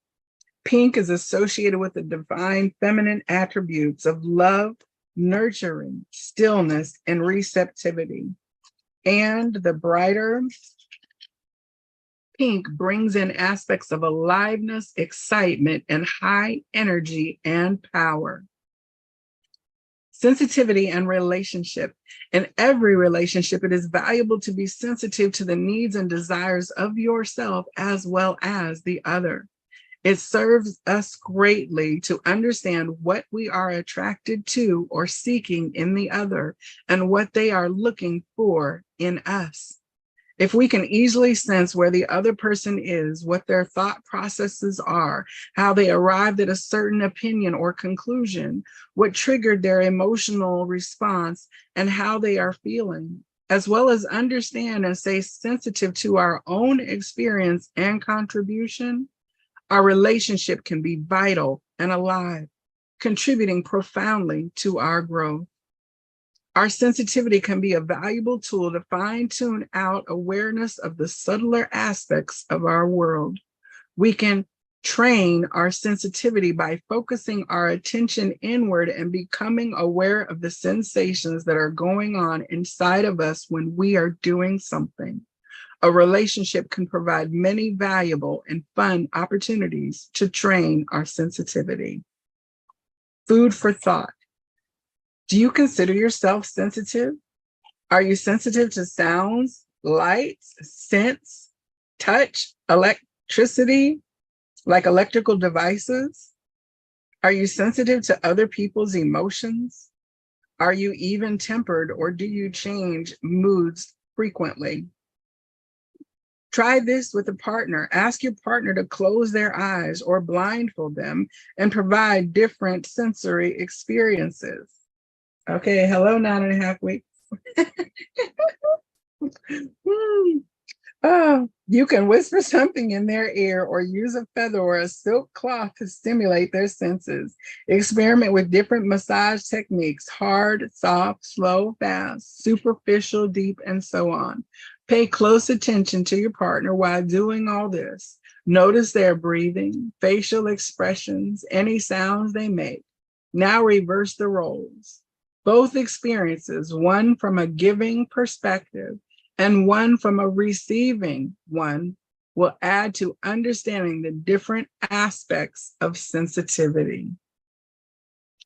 Pink is associated with the divine feminine attributes of love, nurturing, stillness, and receptivity. And the brighter pink brings in aspects of aliveness, excitement, and high energy and power. Sensitivity and relationship. In every relationship, it is valuable to be sensitive to the needs and desires of yourself as well as the other. It serves us greatly to understand what we are attracted to or seeking in the other and what they are looking for in us. If we can easily sense where the other person is, what their thought processes are, how they arrived at a certain opinion or conclusion, what triggered their emotional response, and how they are feeling, as well as understand and stay sensitive to our own experience and contribution, our relationship can be vital and alive, contributing profoundly to our growth. Our sensitivity can be a valuable tool to fine-tune out awareness of the subtler aspects of our world. We can train our sensitivity by focusing our attention inward and becoming aware of the sensations that are going on inside of us when we are doing something. A relationship can provide many valuable and fun opportunities to train our sensitivity. Food for thought. Do you consider yourself sensitive? Are you sensitive to sounds, lights, scents, touch, electricity, like electrical devices? Are you sensitive to other people's emotions? Are you even-tempered, or do you change moods frequently? Try this with a partner. Ask your partner to close their eyes or blindfold them and provide different sensory experiences. Okay, hello, 9.5 weeks. Oh, you can whisper something in their ear or use a feather or a silk cloth to stimulate their senses. Experiment with different massage techniques: hard, soft, slow, fast, superficial, deep, and so on. Pay close attention to your partner while doing all this. Notice their breathing, facial expressions, any sounds they make. Now reverse the roles. Both experiences, one from a giving perspective and one from a receiving one, will add to understanding the different aspects of sensitivity.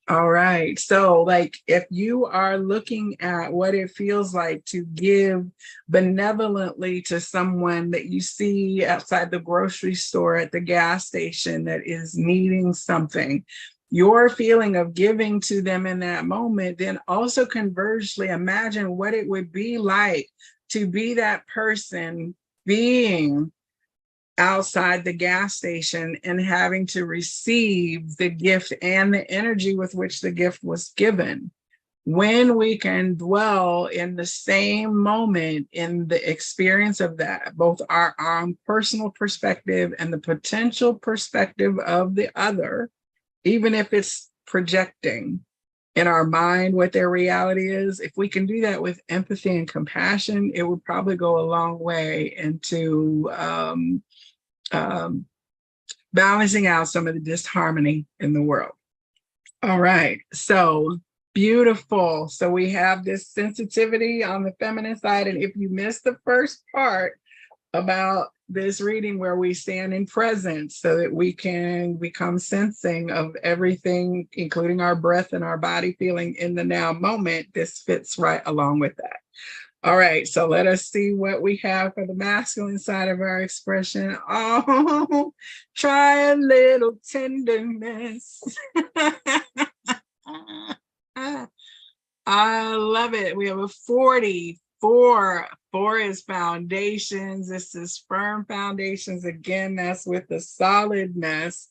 All right, so like if you are looking at what it feels like to give benevolently to someone that you see outside the grocery store, at the gas station, that is needing something, your feeling of giving to them in that moment, then also conversely imagine what it would be like to be that person being outside the gas station and having to receive the gift and the energy with which the gift was given. When we can dwell in the same moment in the experience of that, both our own personal perspective and the potential perspective of the other, even if it's projecting in our mind what their reality is, if we can do that with empathy and compassion, it would probably go a long way into balancing out some of the disharmony in the world. All right, so beautiful. So we have this sensitivity on the feminine side. And if you missed the first part about this reading where we stand in presence so that we can become sensing of everything, including our breath and our body feeling in the now moment, this fits right along with that. All right, so let us see what we have for the masculine side of our expression. Oh, try a little tenderness. I love it. We have a 44. 4 is foundations. This is firm foundations. Again, that's with the solidness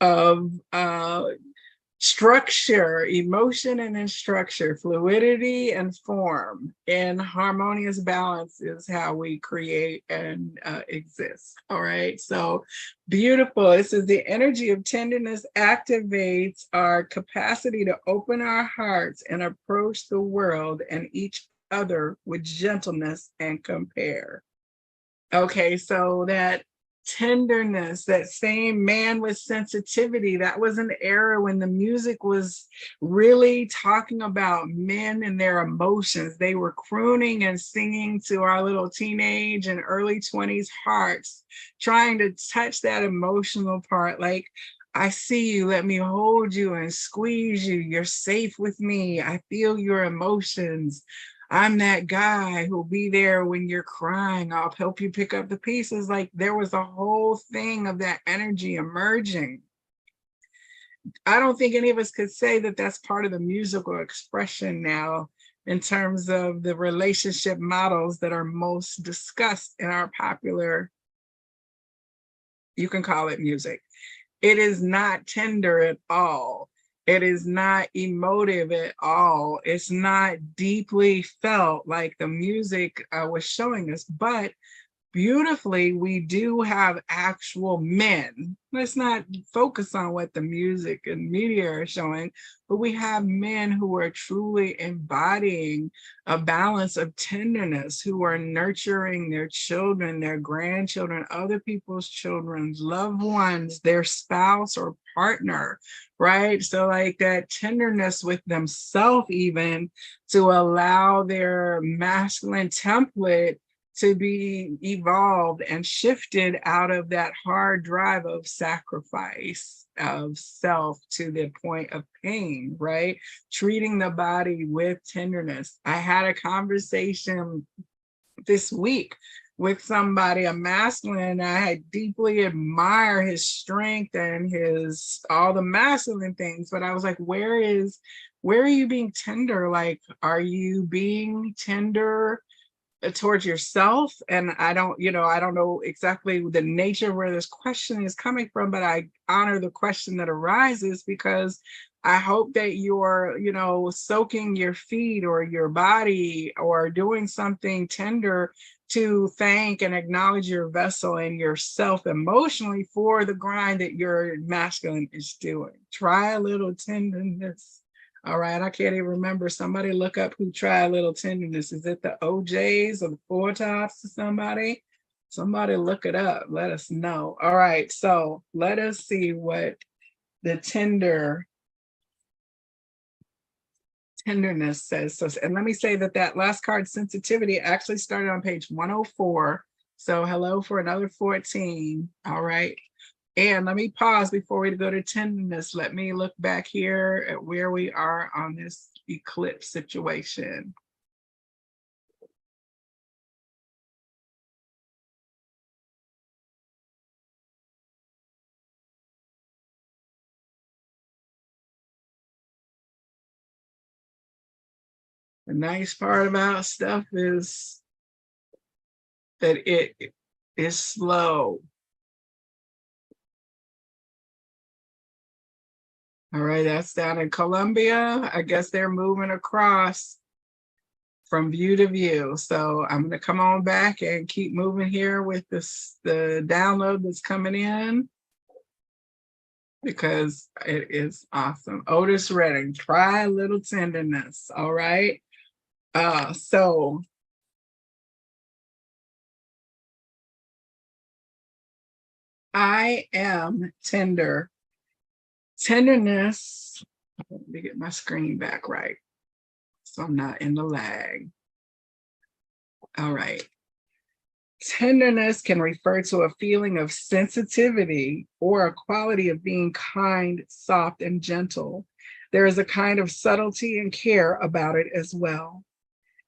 of structure, emotion and then structure, fluidity and form, and harmonious balance is how we create and exist. All right, so beautiful. This is the energy of tenderness activates our capacity to open our hearts and approach the world and each other with gentleness and compare. Okay, so that tenderness, that same man with sensitivity, that was an era when the music was really talking about men and their emotions. They were crooning and singing to our little teenage and early 20s hearts, trying to touch that emotional part. Like, I see you, let me hold you and squeeze you. You're safe with me. I feel your emotions. I'm that guy who'll be there when you're crying. I'll help you pick up the pieces. Like, there was a whole thing of that energy emerging. I don't think any of us could say that that's part of the musical expression now in terms of the relationship models that are most discussed in our popular, you can call it music. It is not tender at all. It is not emotive at all. It's not deeply felt like the music was showing us, but beautifully, we do have actual men. Let's not focus on what the music and media are showing, but we have men who are truly embodying a balance of tenderness, who are nurturing their children, their grandchildren, other people's children, loved ones, their spouse or partner, right? So like that tenderness with themselves, even to allow their masculine template to be evolved and shifted out of that hard drive of sacrifice of self to the point of pain, right? Treating the body with tenderness. I had a conversation this week with somebody, a masculine. I deeply admire his strength and his all the masculine things, but I was like, where are you being tender? Like, are you being tender towards yourself? And I don't know exactly the nature of where this question is coming from, but I honor the question that arises because I hope that you're, soaking your feet or your body or doing something tender to thank and acknowledge your vessel and yourself emotionally for the grind that your masculine is doing. Try a little tenderness. All right, I can't even remember. Somebody look up who tried a little tenderness. Is it the OJs or the Four Tops or somebody? Somebody look it up. Let us know. All right, so let us see what the tenderness says. So, and let me say that last card, sensitivity, actually started on page 104. So hello for another 14. All right. And let me pause before we go to tenderness. Let me look back here at where we are on this eclipse situation. The nice part about stuff is that it is slow. All right, that's down in Colombia. I guess they're moving across from view to view. So I'm going to come on back and keep moving here with the download that's coming in because it is awesome. Otis Redding, try a little tenderness. All right. So I am tender. Tenderness, let me get my screen back right so I'm not in the lag. All right. Tenderness can refer to a feeling of sensitivity or a quality of being kind, soft, and gentle. There is a kind of subtlety and care about it as well.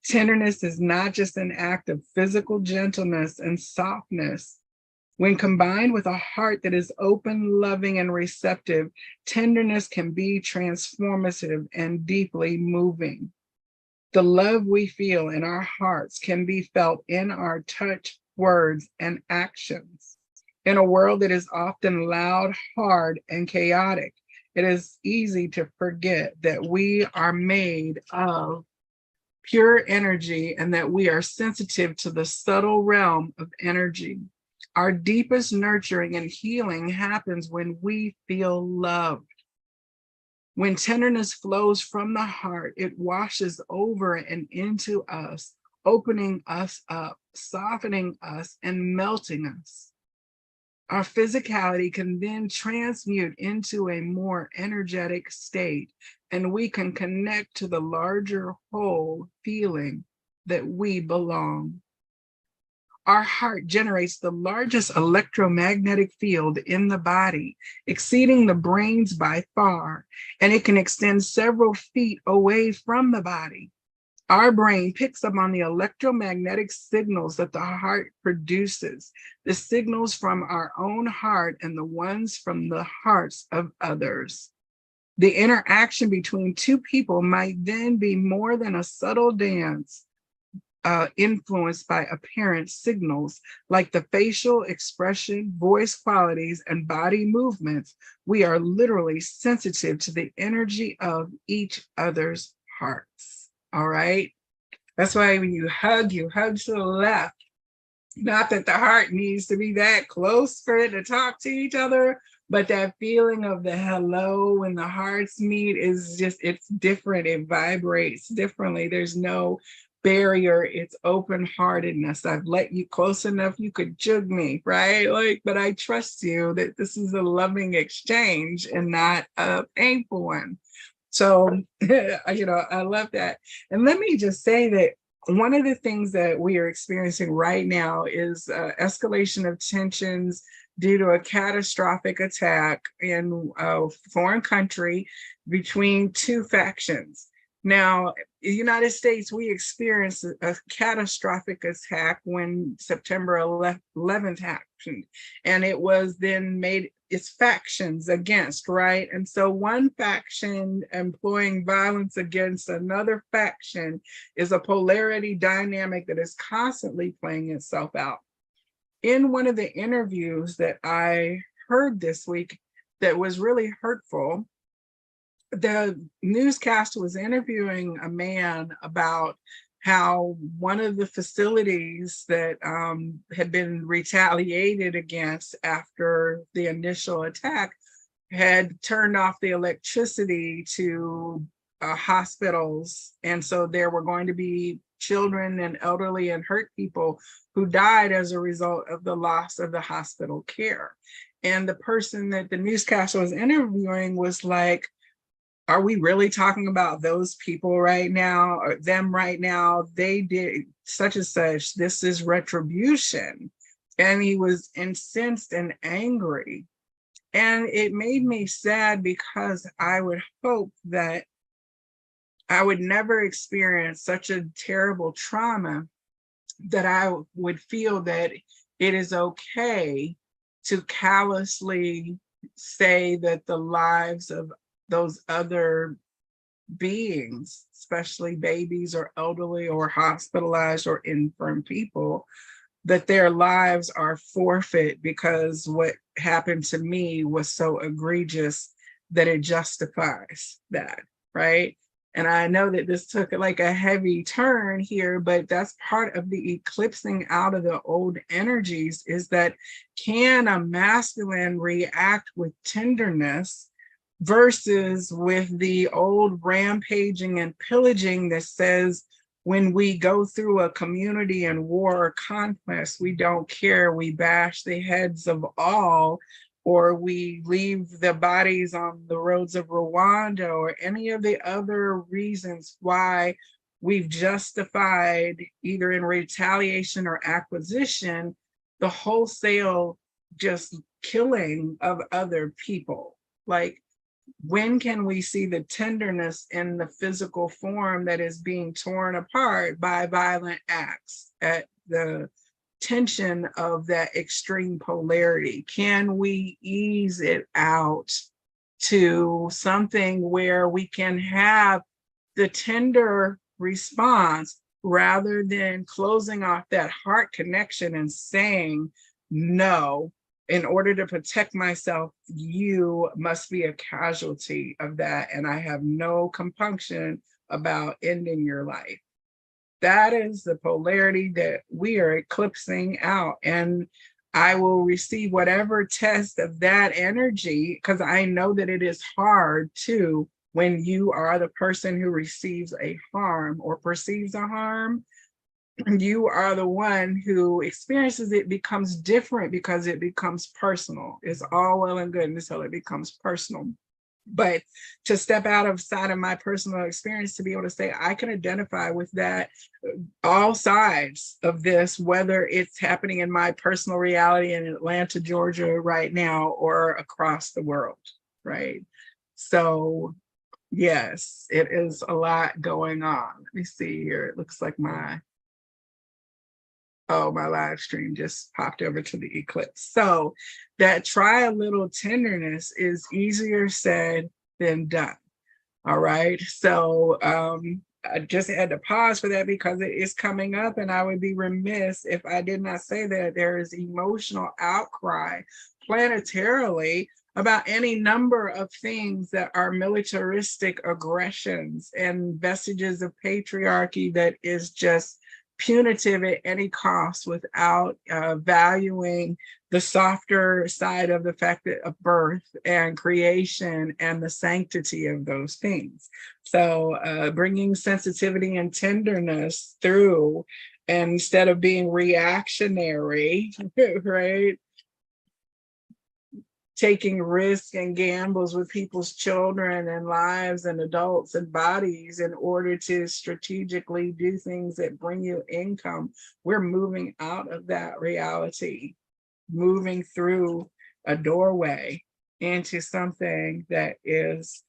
Tenderness is not just an act of physical gentleness and softness. When combined with a heart that is open, loving, and receptive, tenderness can be transformative and deeply moving. The love we feel in our hearts can be felt in our touch, words, and actions. In a world that is often loud, hard, and chaotic, it is easy to forget that we are made of pure energy and that we are sensitive to the subtle realm of energy. Our deepest nurturing and healing happens when we feel loved, When tenderness flows from the heart, it washes over and into us, opening us up, softening us, and melting us. Our physicality can then transmute into a more energetic state, and we can connect to the larger whole feeling that we belong. Our heart generates the largest electromagnetic field in the body, exceeding the brain's by far, and it can extend several feet away from the body. Our brain picks up on the electromagnetic signals that the heart produces, the signals from our own heart and the ones from the hearts of others. The interaction between two people might then be more than a subtle dance, influenced by apparent signals like the facial expression, voice qualities, and body movements. We are literally sensitive to the energy of each other's hearts. All right. That's why when you hug to the left. Not that the heart needs to be that close for it to talk to each other, but that feeling of the hello when the hearts meet is just, it's different. It vibrates differently. There's no barrier. It's open-heartedness. I've let you close enough, you could jug me, right? Like, but I trust you that this is a loving exchange and not a painful one. So, I love that. And let me just say that one of the things that we are experiencing right now is escalation of tensions due to a catastrophic attack in a foreign country between two factions. Now, in the United States, we experienced a catastrophic attack when September 11th happened, and it was then made its factions against, right? And so one faction employing violence against another faction is a polarity dynamic that is constantly playing itself out. In one of the interviews that I heard this week that was really hurtful, the newscaster was interviewing a man about how one of the facilities that had been retaliated against after the initial attack had turned off the electricity to hospitals. And so there were going to be children and elderly and hurt people who died as a result of the loss of the hospital care. And the person that the newscaster was interviewing was like, are we really talking about those people right now, or them right now? They did such and such. This is retribution. And he was incensed and angry. And it made me sad because I would hope that I would never experience such a terrible trauma that I would feel that it is okay to callously say that the lives of those other beings, especially babies or elderly or hospitalized or infirm people, that their lives are forfeit because what happened to me was so egregious that it justifies that, right? And I know that this took like a heavy turn here, but that's part of the eclipsing out of the old energies, is that can a masculine react with tenderness versus with the old rampaging and pillaging that says when we go through a community and war or conquest, we don't care, we bash the heads of all, or we leave the bodies on the roads of Rwanda, or any of the other reasons why we've justified, either in retaliation or acquisition, the wholesale just killing of other people. Like, when can we see the tenderness in the physical form that is being torn apart by violent acts at the tension of that extreme polarity? Can we ease it out to something where we can have the tender response rather than closing off that heart connection and saying, no, in order to protect myself, you must be a casualty of that, and I have no compunction about ending your life. That is the polarity that we are eclipsing out. And I will receive whatever test of that energy, because I know that it is hard to When you are the person who receives a harm or perceives a harm, you are the one who experiences it, becomes different because it becomes personal. It's all well and good until it becomes personal. But to step outside of my personal experience, to be able to say, I can identify with that, all sides of this, whether it's happening in my personal reality in Atlanta, Georgia right now, or across the world, right? So yes, it is a lot going on. Let me see here. It looks like my live stream just popped over to the eclipse. So that try a little tenderness is easier said than done. All right. So I just had to pause for that because it is coming up, and I would be remiss if I did not say that there is emotional outcry planetarily about any number of things that are militaristic aggressions and vestiges of patriarchy that is just punitive at any cost without valuing the softer side of the fact that of birth and creation and the sanctity of those things. So bringing sensitivity and tenderness through, and instead of being reactionary, right? Taking risks and gambles with people's children and lives and adults and bodies in order to strategically do things that bring you income. We're moving out of that reality, moving through a doorway into something that is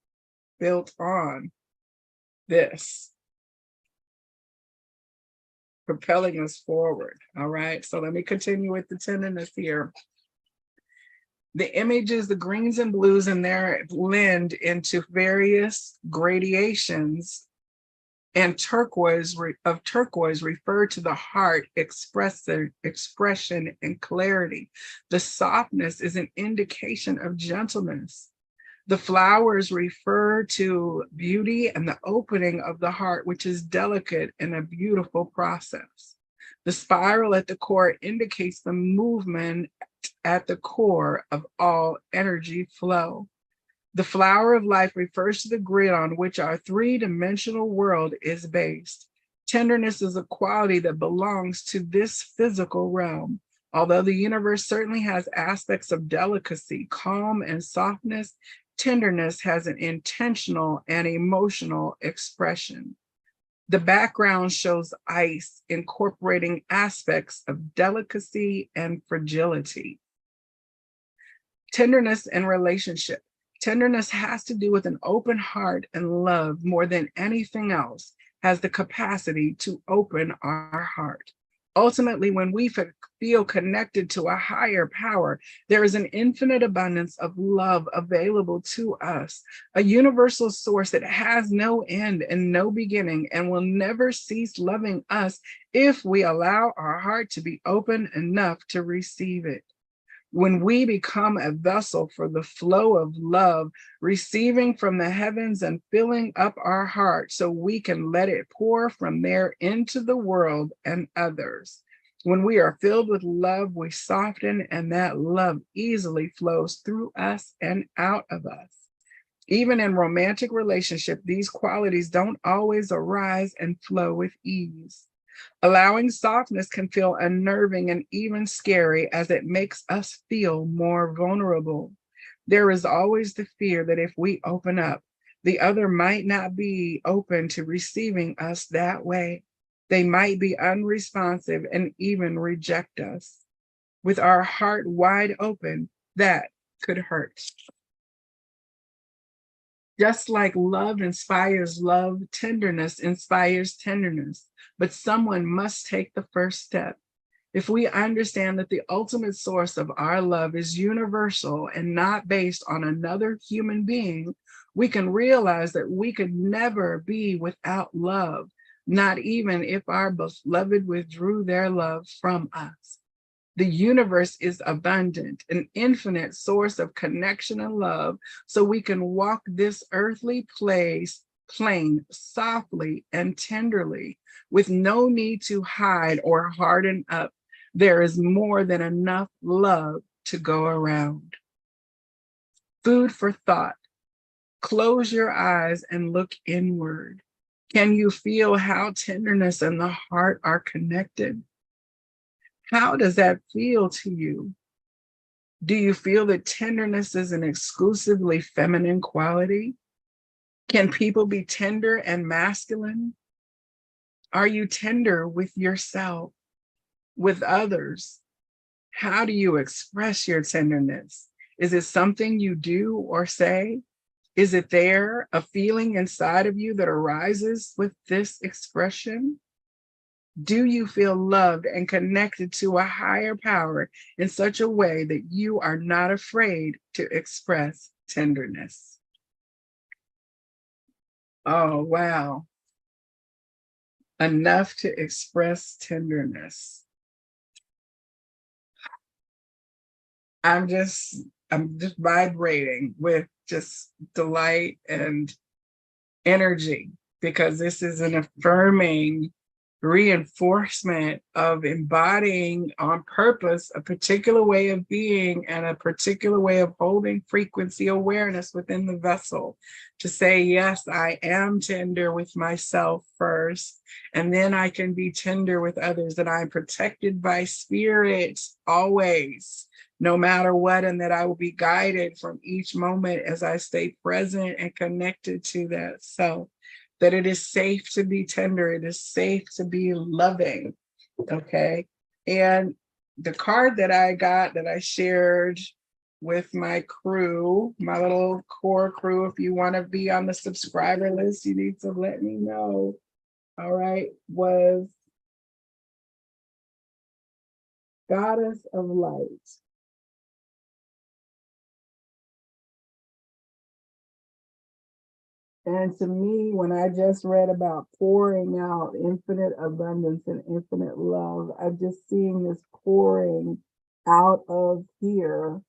built on this, propelling us forward. All right, so let me continue with the tenderness here. The images, the greens and blues in there blend into various gradations, and turquoise refer to the heart, expression and clarity. The softness is an indication of gentleness. The flowers refer to beauty and the opening of the heart, which is delicate and a beautiful process. The spiral at the core indicates the movement at the core of all energy flow. The flower of life refers to the grid on which our three-dimensional world is based. Tenderness is a quality that belongs to this physical realm. Although the universe certainly has aspects of delicacy, calm, and softness, tenderness has an intentional and emotional expression. The background shows ice, incorporating aspects of delicacy and fragility. Tenderness and relationship. Tenderness has to do with an open heart, and love, more than anything else, has the capacity to open our heart. Ultimately, when we feel connected to a higher power, there is an infinite abundance of love available to us, a universal source that has no end and no beginning and will never cease loving us if we allow our heart to be open enough to receive it. When we become a vessel for the flow of love, receiving from the heavens and filling up our heart so we can let it pour from there into the world and others. When we are filled with love, we soften, and that love easily flows through us and out of us. Even in romantic relationship, these qualities don't always arise and flow with ease. Allowing softness can feel unnerving and even scary, as it makes us feel more vulnerable. There is always the fear that if we open up, the other might not be open to receiving us that way. They might be unresponsive and even reject us. With our heart wide open, that could hurt. Just like love inspires love, tenderness inspires tenderness, but someone must take the first step. If we understand that the ultimate source of our love is universal and not based on another human being, we can realize that we could never be without love, not even if our beloved withdrew their love from us. The universe is abundant, an infinite source of connection and love, so we can walk this earthly plane softly and tenderly, with no need to hide or harden up. There is more than enough love to go around. Food for thought. Close your eyes and look inward. Can you feel how tenderness and the heart are connected? How does that feel to you? Do you feel that tenderness is an exclusively feminine quality? Can people be tender and masculine? Are you tender with yourself, with others? How do you express your tenderness? Is it something you do or say? Is it there, a feeling inside of you that arises with this expression? Do you feel loved and connected to a higher power in such a way that you are not afraid to express tenderness? Oh, wow. Enough to express tenderness. I'm just vibrating with just delight and energy, because this is an affirming reinforcement of embodying on purpose a particular way of being and a particular way of holding frequency awareness within the vessel, to say, yes, I am tender with myself first, and then I can be tender with others, that I'm protected by spirit always, no matter what, and that I will be guided from each moment as I stay present and connected to that self. That it is safe to be tender, it is safe to be loving, okay? And the card that I got, that I shared with my crew, my little core crew, if you want to be on the subscriber list, you need to let me know, all right, was Goddess of Light. And to me, when I just read about pouring out infinite abundance and infinite love, I'm just seeing this pouring out of here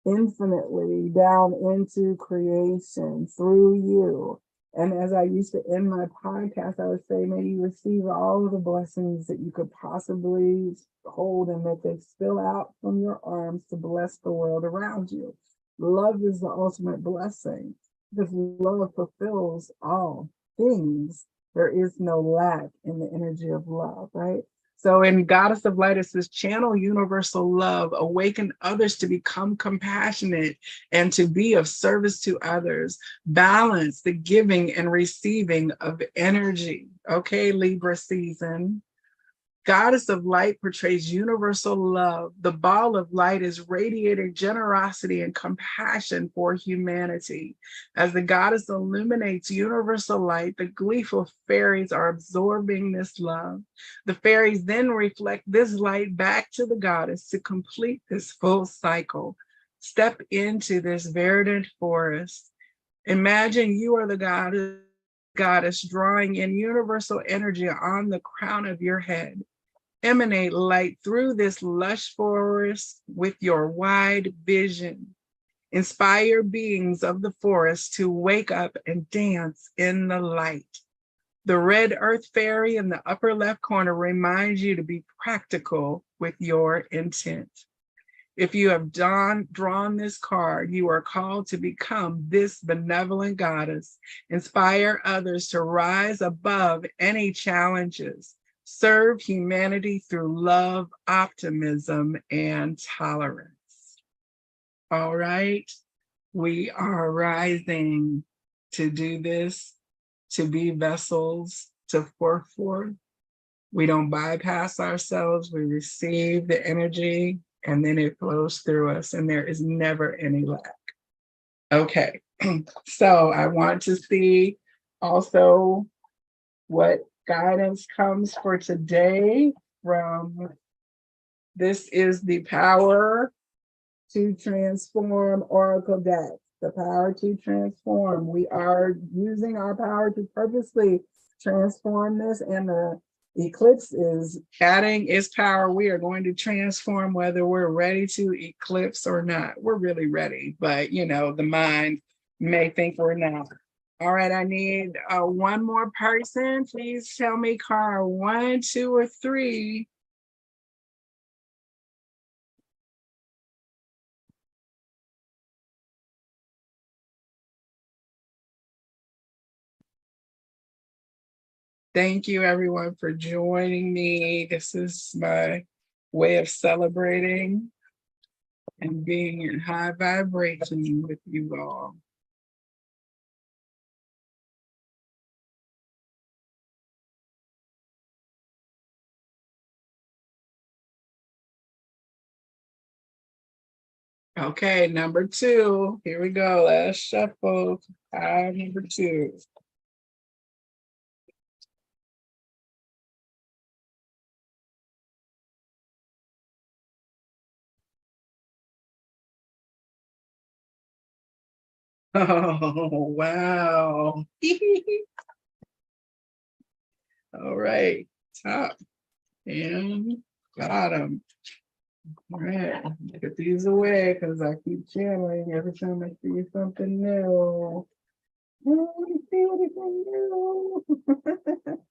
infinitely down into creation through you. And as I used to end my podcast, I would say, may you receive all of the blessings that you could possibly hold, and that they spill out from your arms to bless the world around you. Love is the ultimate blessing, because love fulfills all things. There is no lack in the energy of love, right? So in Goddess of Light, it says, channel universal love, awaken others to become compassionate and to be of service to others. Balance the giving and receiving of energy. Okay, Libra season. Goddess of Light portrays universal love. The ball of light is radiating generosity and compassion for humanity. As the goddess illuminates universal light, the gleeful fairies are absorbing this love. The fairies then reflect this light back to the goddess to complete this full cycle. Step into this verdant forest. Imagine you are the goddess drawing in universal energy on the crown of your head. Emanate light through this lush forest with your wide vision. Inspire beings of the forest to wake up and dance in the light. The red earth fairy in the upper left corner reminds you to be practical with your intent. If you have drawn this card, you are called to become this benevolent goddess. Inspire others to rise above any challenges. Serve humanity through love, optimism, and tolerance. All right, we are rising to do this, to be vessels, to pour forth. We don't bypass ourselves, we receive the energy, and then it flows through us, and there is never any lack. Okay, so I want to see also what guidance comes for today from, this is the Power to Transform Oracle deck. The Power to Transform. We are using our power to purposely transform this, and the Eclipse is adding its power. We are going to transform whether we're ready to eclipse or not. We're really ready, but you know, the mind may think we're not. All right, I need one more person. Please tell me card 1, 2, or 3. Thank you everyone for joining me. This is my way of celebrating and being in high vibration with you all. Okay, number 2. Here we go. Let's shuffle. Number 2. Oh, wow. All right, top and bottom. All right, get these away because I keep channeling every time I see something new.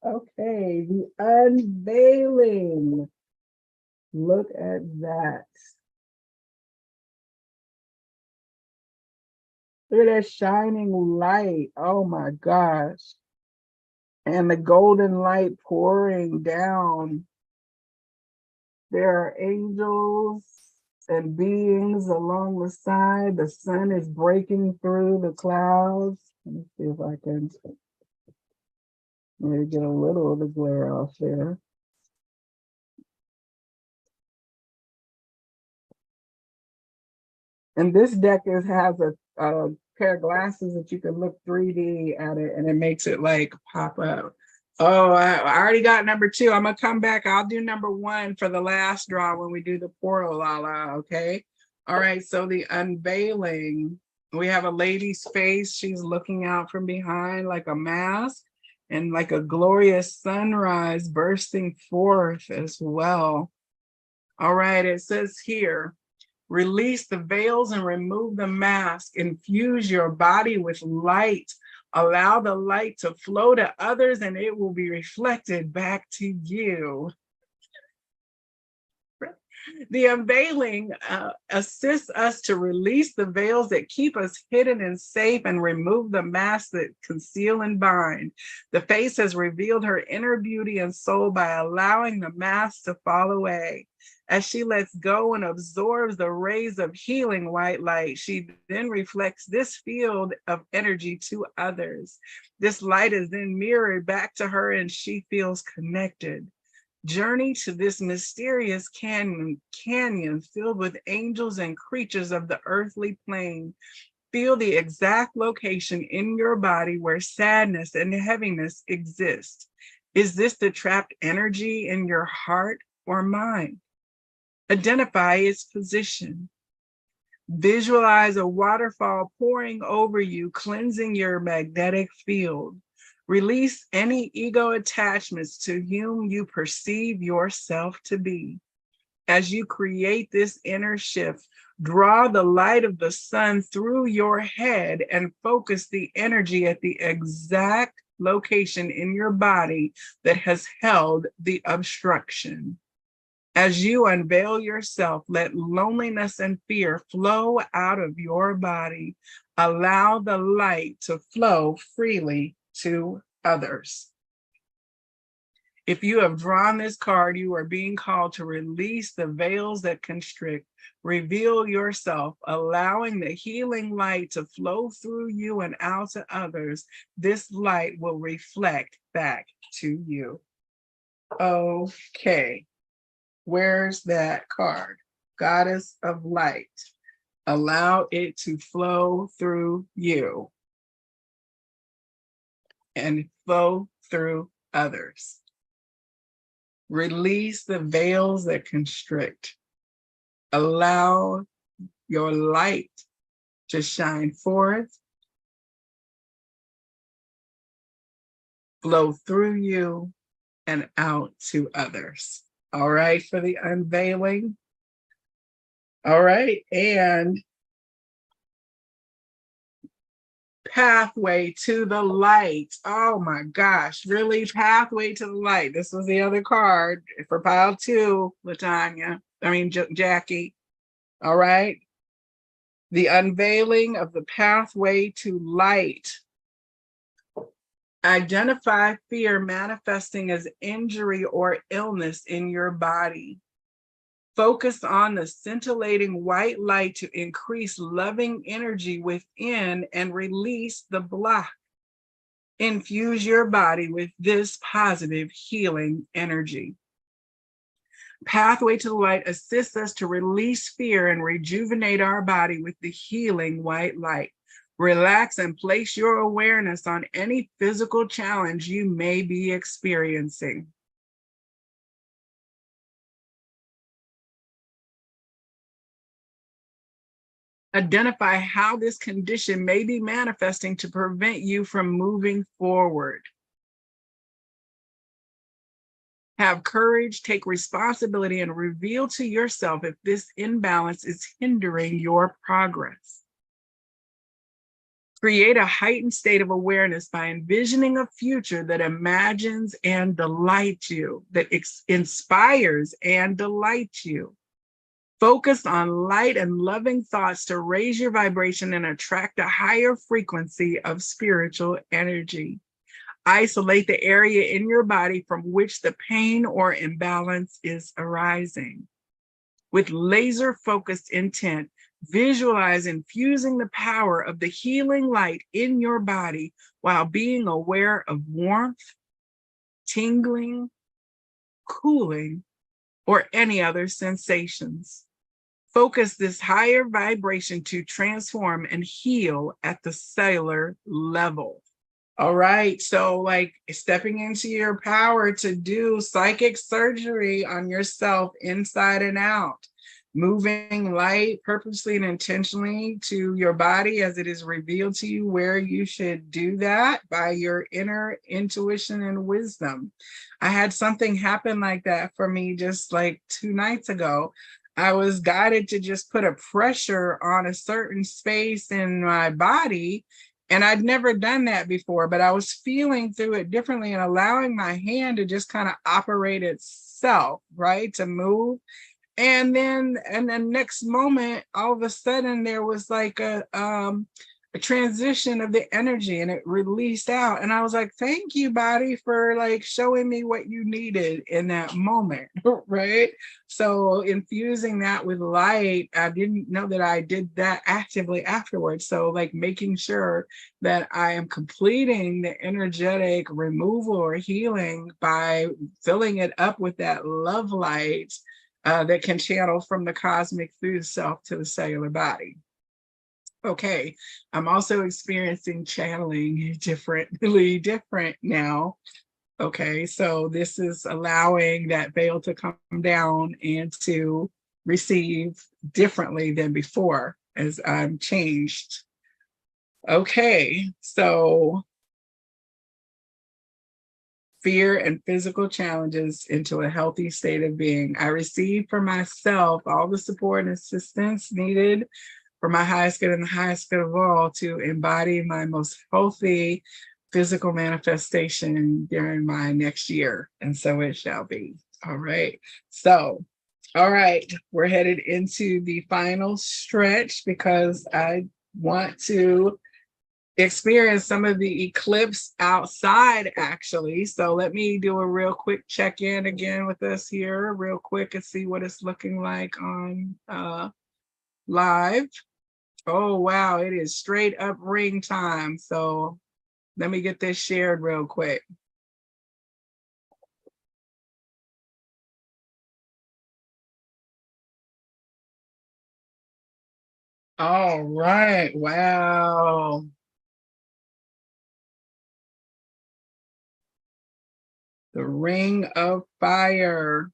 Okay, the unveiling. Look at that. Look at that shining light. Oh my gosh. And the golden light pouring down. There are angels and beings along the side. The sun is breaking through the clouds. Let me see if I can maybe get a little of the glare off there. And this deck has a pair of glasses that you can look 3D at it, and it makes it like pop up. Oh, I already got number 2. I'm gonna come back. I'll do number 1 for the last draw when we do the portal, okay? All right, so the unveiling. We have a lady's face. She's looking out from behind like a mask, and like a glorious sunrise bursting forth as well. All right, it says here, release the veils and remove the mask. Infuse your body with light. Allow the light to flow to others and it will be reflected back to you. The unveiling assists us to release the veils that keep us hidden and safe and remove the masks that conceal and bind. The face has revealed her inner beauty and soul by allowing the masks to fall away. As she lets go and absorbs the rays of healing white light, she then reflects this field of energy to others. This light is then mirrored back to her and she feels connected. Journey to this mysterious canyon filled with angels and creatures of the earthly plane. Feel the exact location in your body where sadness and heaviness exist. Is this the trapped energy in your heart or mind? Identify its position. Visualize a waterfall pouring over you, cleansing your magnetic field. Release any ego attachments to whom you perceive yourself to be. As you create this inner shift, draw the light of the sun through your head and focus the energy at the exact location in your body that has held the obstruction. As you unveil yourself, let loneliness and fear flow out of your body. Allow the light to flow freely to others. If you have drawn this card, you are being called to release the veils that constrict. Reveal yourself, allowing the healing light to flow through you and out to others. This light will reflect back to you. Okay. Where's that card? Goddess of light. Allow it to flow through you and flow through others. Release the veils that constrict. Allow your light to shine forth, flow through you and out to others. All right, for the unveiling. All right, and pathway to the light. Oh my gosh, really? Pathway to the light. This was the other card for pile 2, Jackie. All right. The unveiling of the pathway to light. Identify fear manifesting as injury or illness in your body. Focus on the scintillating white light to increase loving energy within and release the block. Infuse your body with this positive healing energy. Pathway to the Light assists us to release fear and rejuvenate our body with the healing white light. Relax and place your awareness on any physical challenge you may be experiencing. Identify how this condition may be manifesting to prevent you from moving forward. Have courage, take responsibility, and reveal to yourself if this imbalance is hindering your progress. Create a heightened state of awareness by envisioning a future that imagines and delights you, that inspires and delights you. Focus on light and loving thoughts to raise your vibration and attract a higher frequency of spiritual energy. Isolate the area in your body from which the pain or imbalance is arising. With laser-focused intent, visualize infusing the power of the healing light in your body while being aware of warmth, tingling, cooling, or any other sensations. Focus this higher vibration to transform and heal at the cellular level. All right, so like stepping into your power to do psychic surgery on yourself inside and out, moving light purposely and intentionally to your body as it is revealed to you where you should do that by your inner intuition and wisdom. I had something happen like that for me just like 2 nights ago. I was guided to just put a pressure on a certain space in my body. And I'd never done that before, but I was feeling through it differently and allowing my hand to just kind of operate itself, right? To move. And then next moment, all of a sudden there was like a transition of the energy and it released out. And I was like, thank you, body, for like showing me what you needed in that moment, right? So infusing that with light, I didn't know that I did that actively afterwards. So like making sure that I am completing the energetic removal or healing by filling it up with that love light that can channel from the cosmic through the self to the cellular body. Okay, I'm also experiencing channeling differently different now. Okay, so this is allowing that veil to come down and to receive differently than before as I'm changed. Okay, so fear and physical challenges into a healthy state of being. I receive for myself all the support and assistance needed for my highest good and the highest good of all to embody my most healthy physical manifestation during my next year. And so it shall be. All right. So, all right, we're headed into the final stretch because I want to experience some of the eclipse outside actually. So let me do a real quick check-in again with us here real quick and see what it's looking like on live. Oh, wow, it is straight up ring time. So let me get this shared real quick. All right, wow. The ring of fire.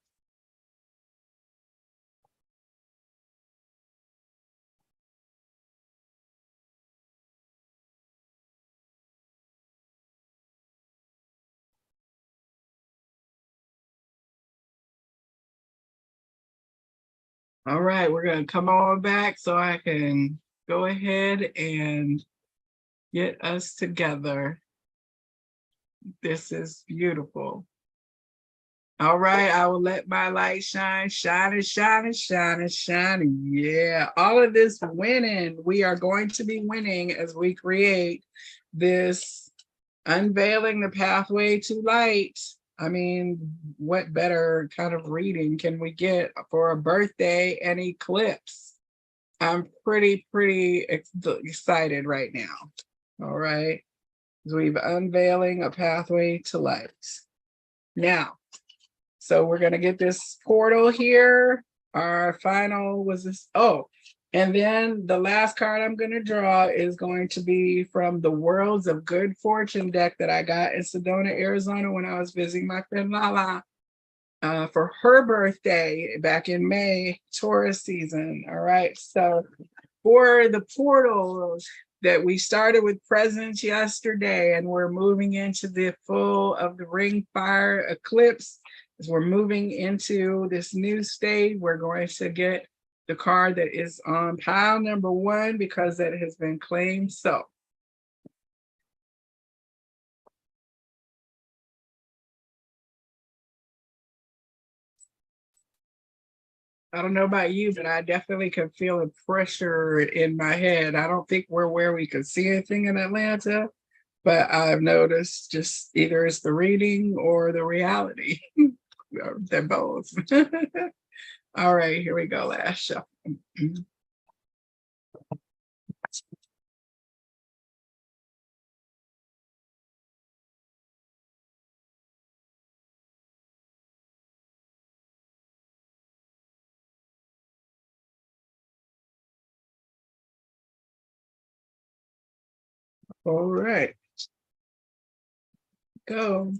All right, we're gonna come on back so I can go ahead and get us together. This is beautiful. All right, I will let my light shine, shine and shine and shine and shine. Yeah, all of this winning. We are going to be winning as we create this Unveiling the pathway to light. I mean, what better kind of reading can we get for a birthday and eclipse? I'm pretty excited right now. All right. So we've unveiling a pathway to light. Now, so we're going to get this portal here. Our final was this. Oh, and then the last card I'm going to draw is going to be from the Worlds of Good Fortune deck that I got in Sedona, Arizona when I was visiting my friend Lala for her birthday back in May, Taurus season. All right. So for the portals that we started with presents yesterday, and we're moving into the full of the ring fire eclipse. As we're moving into this new state, we're going to get the card that is on pile number 1 because that has been claimed so. I don't know about you, but I definitely can feel a pressure in my head. I don't think we're where we can see anything in Atlanta, but I've noticed just either it's the reading or the reality. They're both. All right, here we go. Last shuffle. All right, go.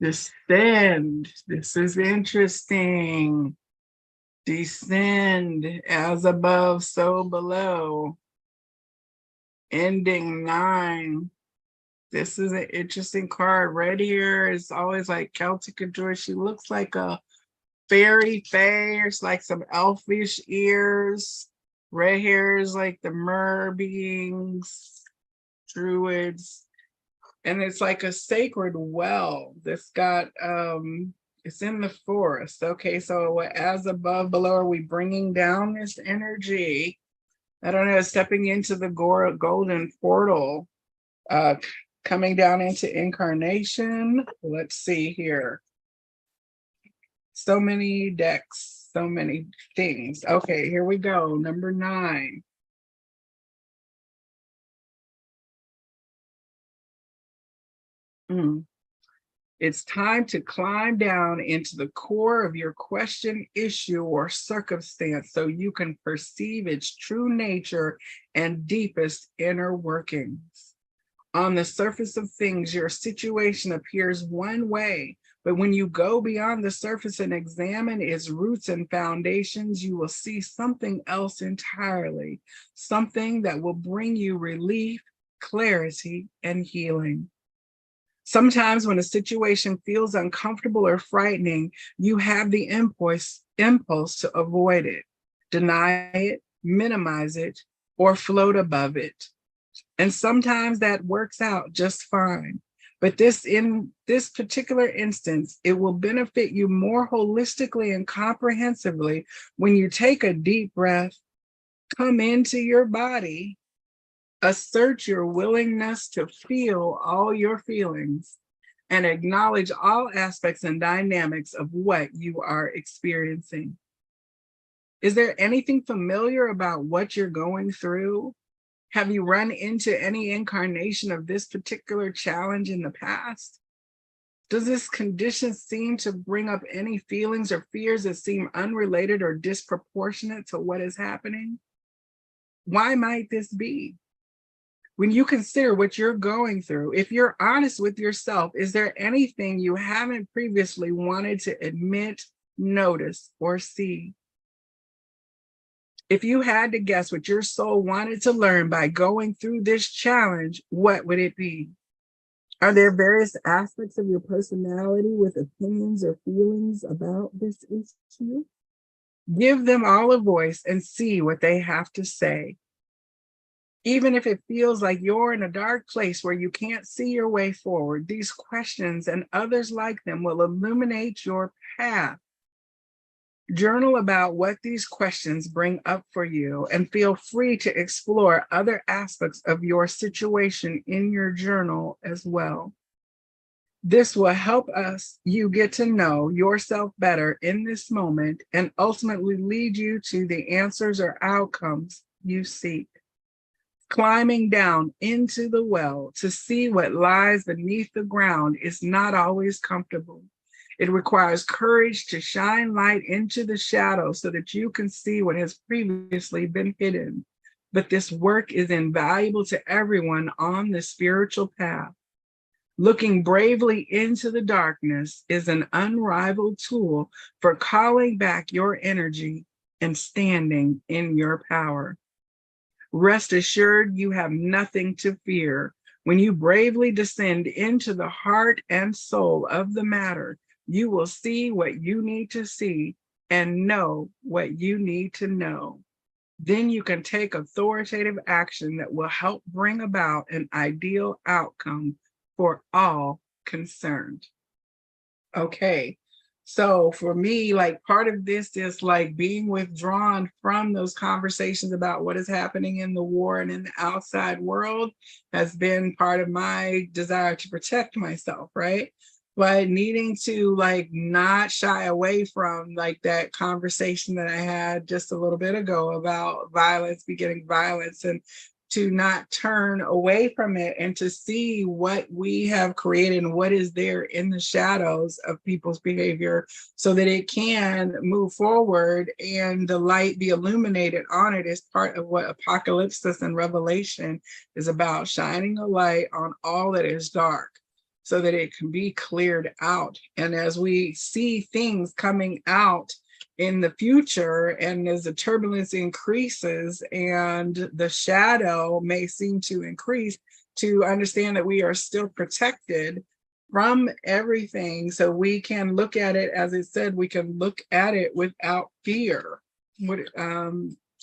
Descend. This is interesting. Descend as above, so below. Ending 9. This is an interesting card. Red here is always like Celtic adore. She looks like a fairy face, like some elfish ears. Red hair is like the mer beings, druids. And it's like a sacred well that's got, it's in the forest. Okay, so as above, below, are we bringing down this energy? I don't know, stepping into the golden portal, coming down into incarnation. Let's see here. So many decks, so many things. Okay, here we go. Number 9. It's time to climb down into the core of your question, issue, or circumstance so you can perceive its true nature and deepest inner workings. On the surface of things, your situation appears one way, but when you go beyond the surface and examine its roots and foundations, you will see something else entirely, something that will bring you relief, clarity, and healing. Sometimes when a situation feels uncomfortable or frightening, you have the impulse to avoid it, deny it, minimize it, or float above it. And sometimes that works out just fine. But in this particular instance, it will benefit you more holistically and comprehensively when you take a deep breath, come into your body, assert your willingness to feel all your feelings, and acknowledge all aspects and dynamics of what you are experiencing. Is there anything familiar about what you're going through? Have you run into any incarnation of this particular challenge in the past? Does this condition seem to bring up any feelings or fears that seem unrelated or disproportionate to what is happening? Why might this be? When you consider what you're going through, if you're honest with yourself, is there anything you haven't previously wanted to admit, notice, or see? If you had to guess what your soul wanted to learn by going through this challenge, what would it be? Are there various aspects of your personality with opinions or feelings about this issue? Give them all a voice and see what they have to say. Even if it feels like you're in a dark place where you can't see your way forward, these questions and others like them will illuminate your path. Journal about what these questions bring up for you and feel free to explore other aspects of your situation in your journal as well. This will help you get to know yourself better in this moment and ultimately lead you to the answers or outcomes you seek. Climbing down into the well to see what lies beneath the ground is not always comfortable. It requires courage to shine light into the shadows so that you can see what has previously been hidden. But this work is invaluable to everyone on the spiritual path. Looking bravely into the darkness is an unrivaled tool for calling back your energy and standing in your power. Rest assured, you have nothing to fear. When you bravely descend into the heart and soul of the matter, you will see what you need to see and know what you need to know. Then you can take authoritative action that will help bring about an ideal outcome for all concerned. Okay. So for me, like part of this is like being withdrawn from those conversations about what is happening in the war and in the outside world has been part of my desire to protect myself, right? But needing to like not shy away from like that conversation that I had just a little bit ago about violence, begetting violence, and to not turn away from it and to see what we have created and what is there in the shadows of people's behavior so that it can move forward and the light be illuminated on it is part of what Apocalypse and Revelation is about, shining a light on all that is dark so that it can be cleared out. And as we see things coming out in the future, and as the turbulence increases and the shadow may seem to increase, to understand that we are still protected from everything. So we can look at it, as it said, we can look at it without fear.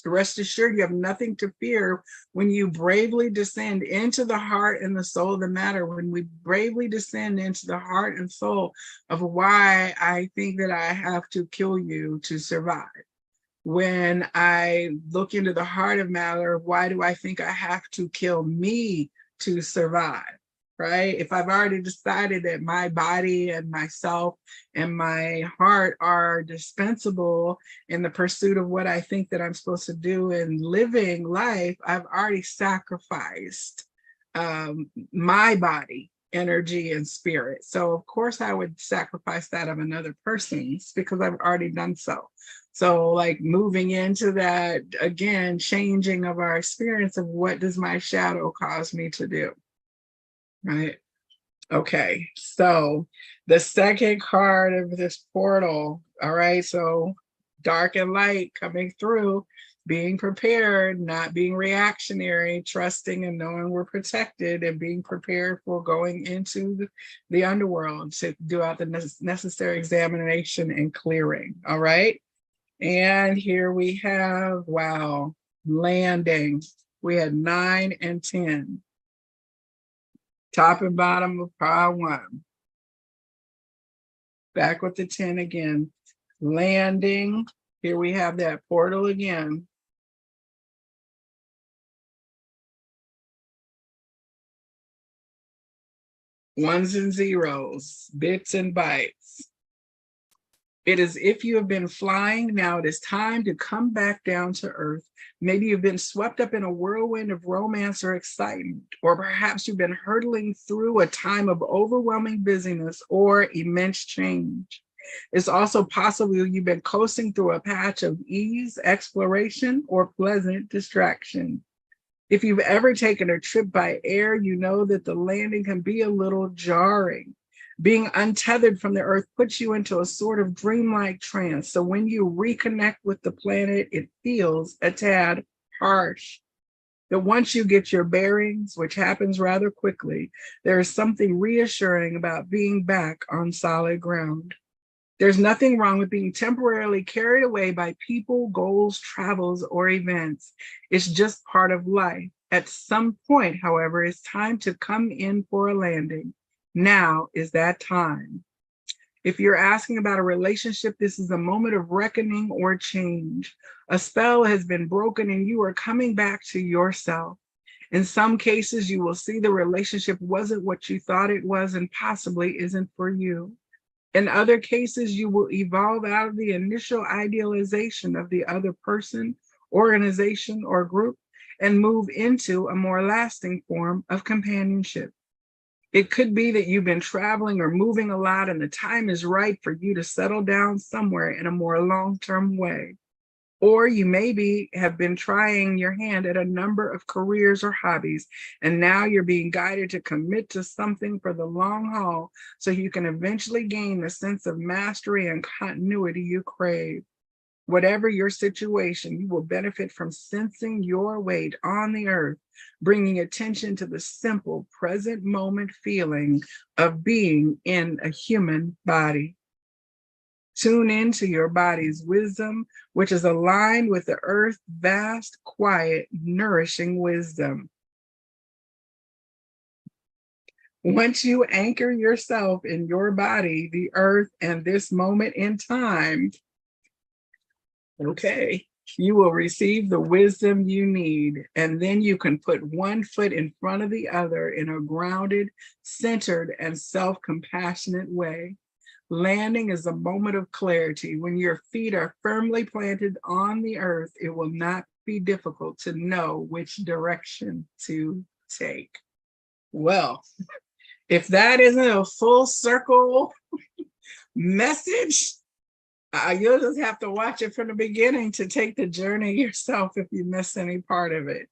Rest assured, you have nothing to fear when you bravely descend into the heart and the soul of the matter. When we bravely descend into the heart and soul of why I think that I have to kill you to survive. When I look into the heart of matter, why do I think I have to kill me to survive? Right? If I've already decided that my body and myself and my heart are dispensable in the pursuit of what I think that I'm supposed to do in living life, I've already sacrificed my body, energy, and spirit. So of course I would sacrifice that of another person's because I've already done so. So like moving into that, again, changing of our experience of what does my shadow cause me to do? Right. Okay. So the second card of this portal. All right. So dark and light coming through, being prepared, not being reactionary, trusting and knowing we're protected, and being prepared for going into the underworld to do out the necessary examination and clearing. All right. And here we have, wow, landing. We had 9 and 10. Top and bottom of pile 1. Back with the 10 again. Landing. Here we have that portal again. Ones and zeros, bits and bytes. It is if you have been flying, now it is time to come back down to earth. Maybe you've been swept up in a whirlwind of romance or excitement, or perhaps you've been hurtling through a time of overwhelming busyness or immense change. It's also possible you've been coasting through a patch of ease, exploration, or pleasant distraction. If you've ever taken a trip by air, you know that the landing can be a little jarring. Being untethered from the earth puts you into a sort of dreamlike trance. So when you reconnect with the planet, it feels a tad harsh. But once you get your bearings, which happens rather quickly, there is something reassuring about being back on solid ground. There's nothing wrong with being temporarily carried away by people, goals, travels, or events. It's just part of life. At some point, however, it's time to come in for a landing. Now is that time. If you're asking about a relationship, this is a moment of reckoning or change. A spell has been broken and you are coming back to yourself. In some cases, you will see the relationship wasn't what you thought it was and possibly isn't for you. In other cases, you will evolve out of the initial idealization of the other person, organization, or group and move into a more lasting form of companionship. It could be that you've been traveling or moving a lot and the time is right for you to settle down somewhere in a more long-term way. Or you maybe have been trying your hand at a number of careers or hobbies, and now you're being guided to commit to something for the long haul so you can eventually gain the sense of mastery and continuity you crave. Whatever your situation, you will benefit from sensing your weight on the earth, bringing attention to the simple present moment feeling of being in a human body. Tune into your body's wisdom, which is aligned with the earth's vast, quiet, nourishing wisdom. Once you anchor yourself in your body, the earth, and this moment in time, okay, you will receive the wisdom you need, and then you can put one foot in front of the other in a grounded, centered, and self-compassionate way. Landing is a moment of clarity. When your feet are firmly planted on the earth, it will not be difficult to know which direction to take. Well, if that isn't a full circle message, you'll just have to watch it from the beginning to take the journey yourself if you miss any part of it.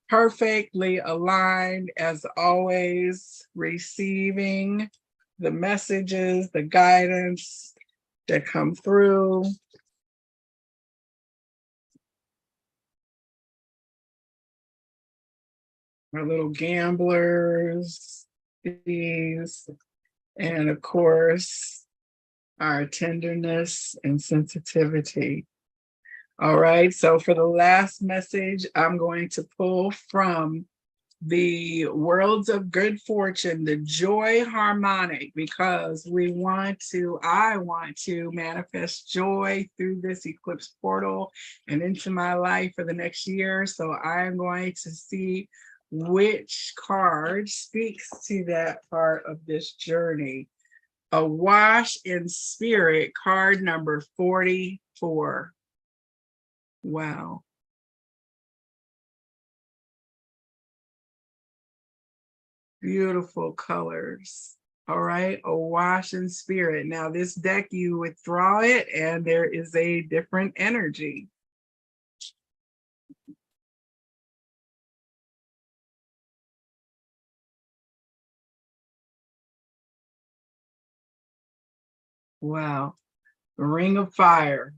Perfectly aligned as always, receiving the messages, the guidance that come through. Our little gamblers, these, and of course, our tenderness and sensitivity. All right, so for the last message, I'm going to pull from the Worlds of Good Fortune, the Joy Harmonic, because I want to manifest joy through this eclipse portal and into my life for the next year. So I'm going to see which card speaks to that part of this journey. Awash in Spirit, card number 44. Wow. Beautiful colors. All right, Awash in Spirit. Now this deck, you withdraw it and there is a different energy. Wow, Ring of Fire.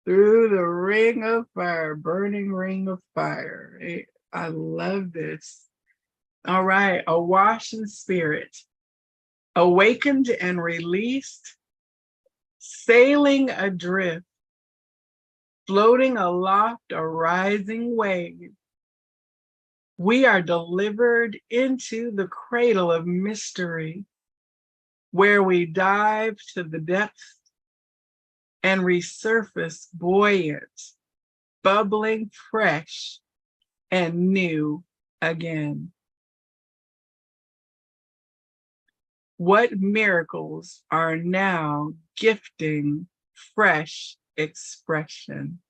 Through the ring of fire, burning ring of fire. I love this. All right, Awash in Spirit. Awakened and released, sailing adrift, floating aloft a rising wave. We are delivered into the cradle of mystery, where we dive to the depths and resurface buoyant, bubbling, fresh, and new again. What miracles are now gifting fresh expression?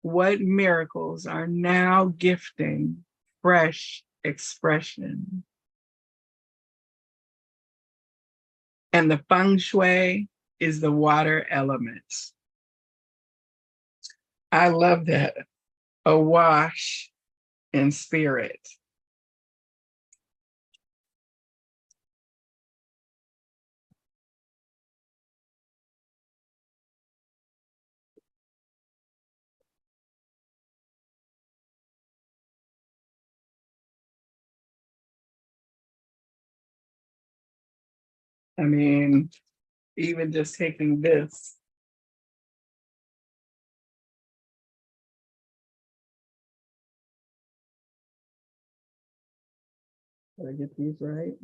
What miracles are now gifting fresh expression? And the feng shui is the water element. I love that. Awash in Spirit. I mean, even just taking this. Did I get these right?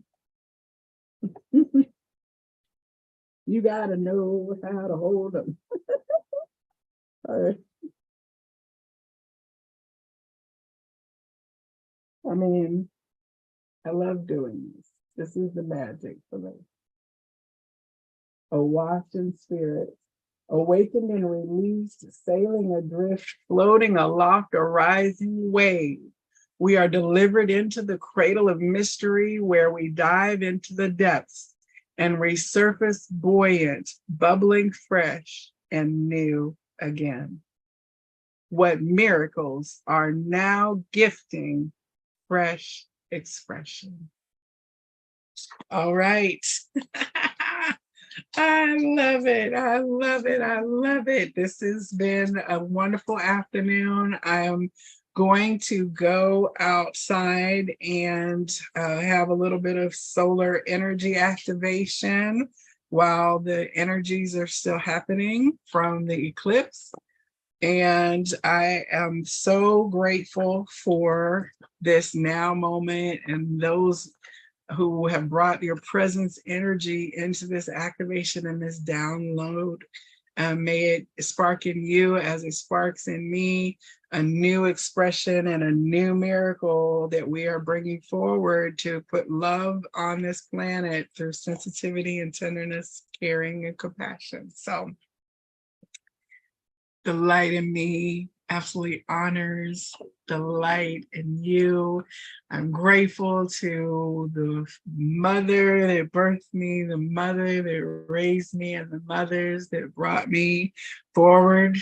You gotta know how to hold them. All right. I mean, I love doing this. This is the magic for me. Awash in spirit, awakened and released, sailing adrift, floating aloft a rising wave. We are delivered into the cradle of mystery where we dive into the depths and resurface buoyant, bubbling fresh and new again. What miracles are now gifting fresh expression. All right. I love it. I love it. I love it. This has been a wonderful afternoon. I am going to go outside and have a little bit of solar energy activation while the energies are still happening from the eclipse. And I am so grateful for this now moment and those who have brought your presence energy into this activation and this download. May it spark in you as it sparks in me a new expression and a new miracle that we are bringing forward to put love on this planet through sensitivity and tenderness, caring and compassion. So the light in me absolutely honors the light in you. I'm grateful to the mother that birthed me, the mother that raised me, and the mothers that brought me forward,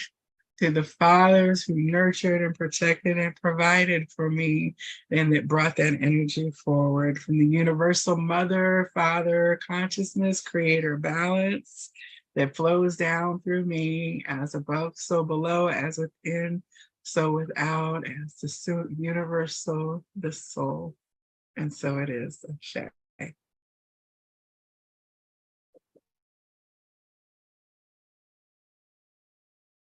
to the fathers who nurtured and protected and provided for me, and that brought that energy forward, from the universal mother, father, consciousness, creator, balance that flows down through me, as above, so below, as within, so without, as the universal, the soul. And so it is.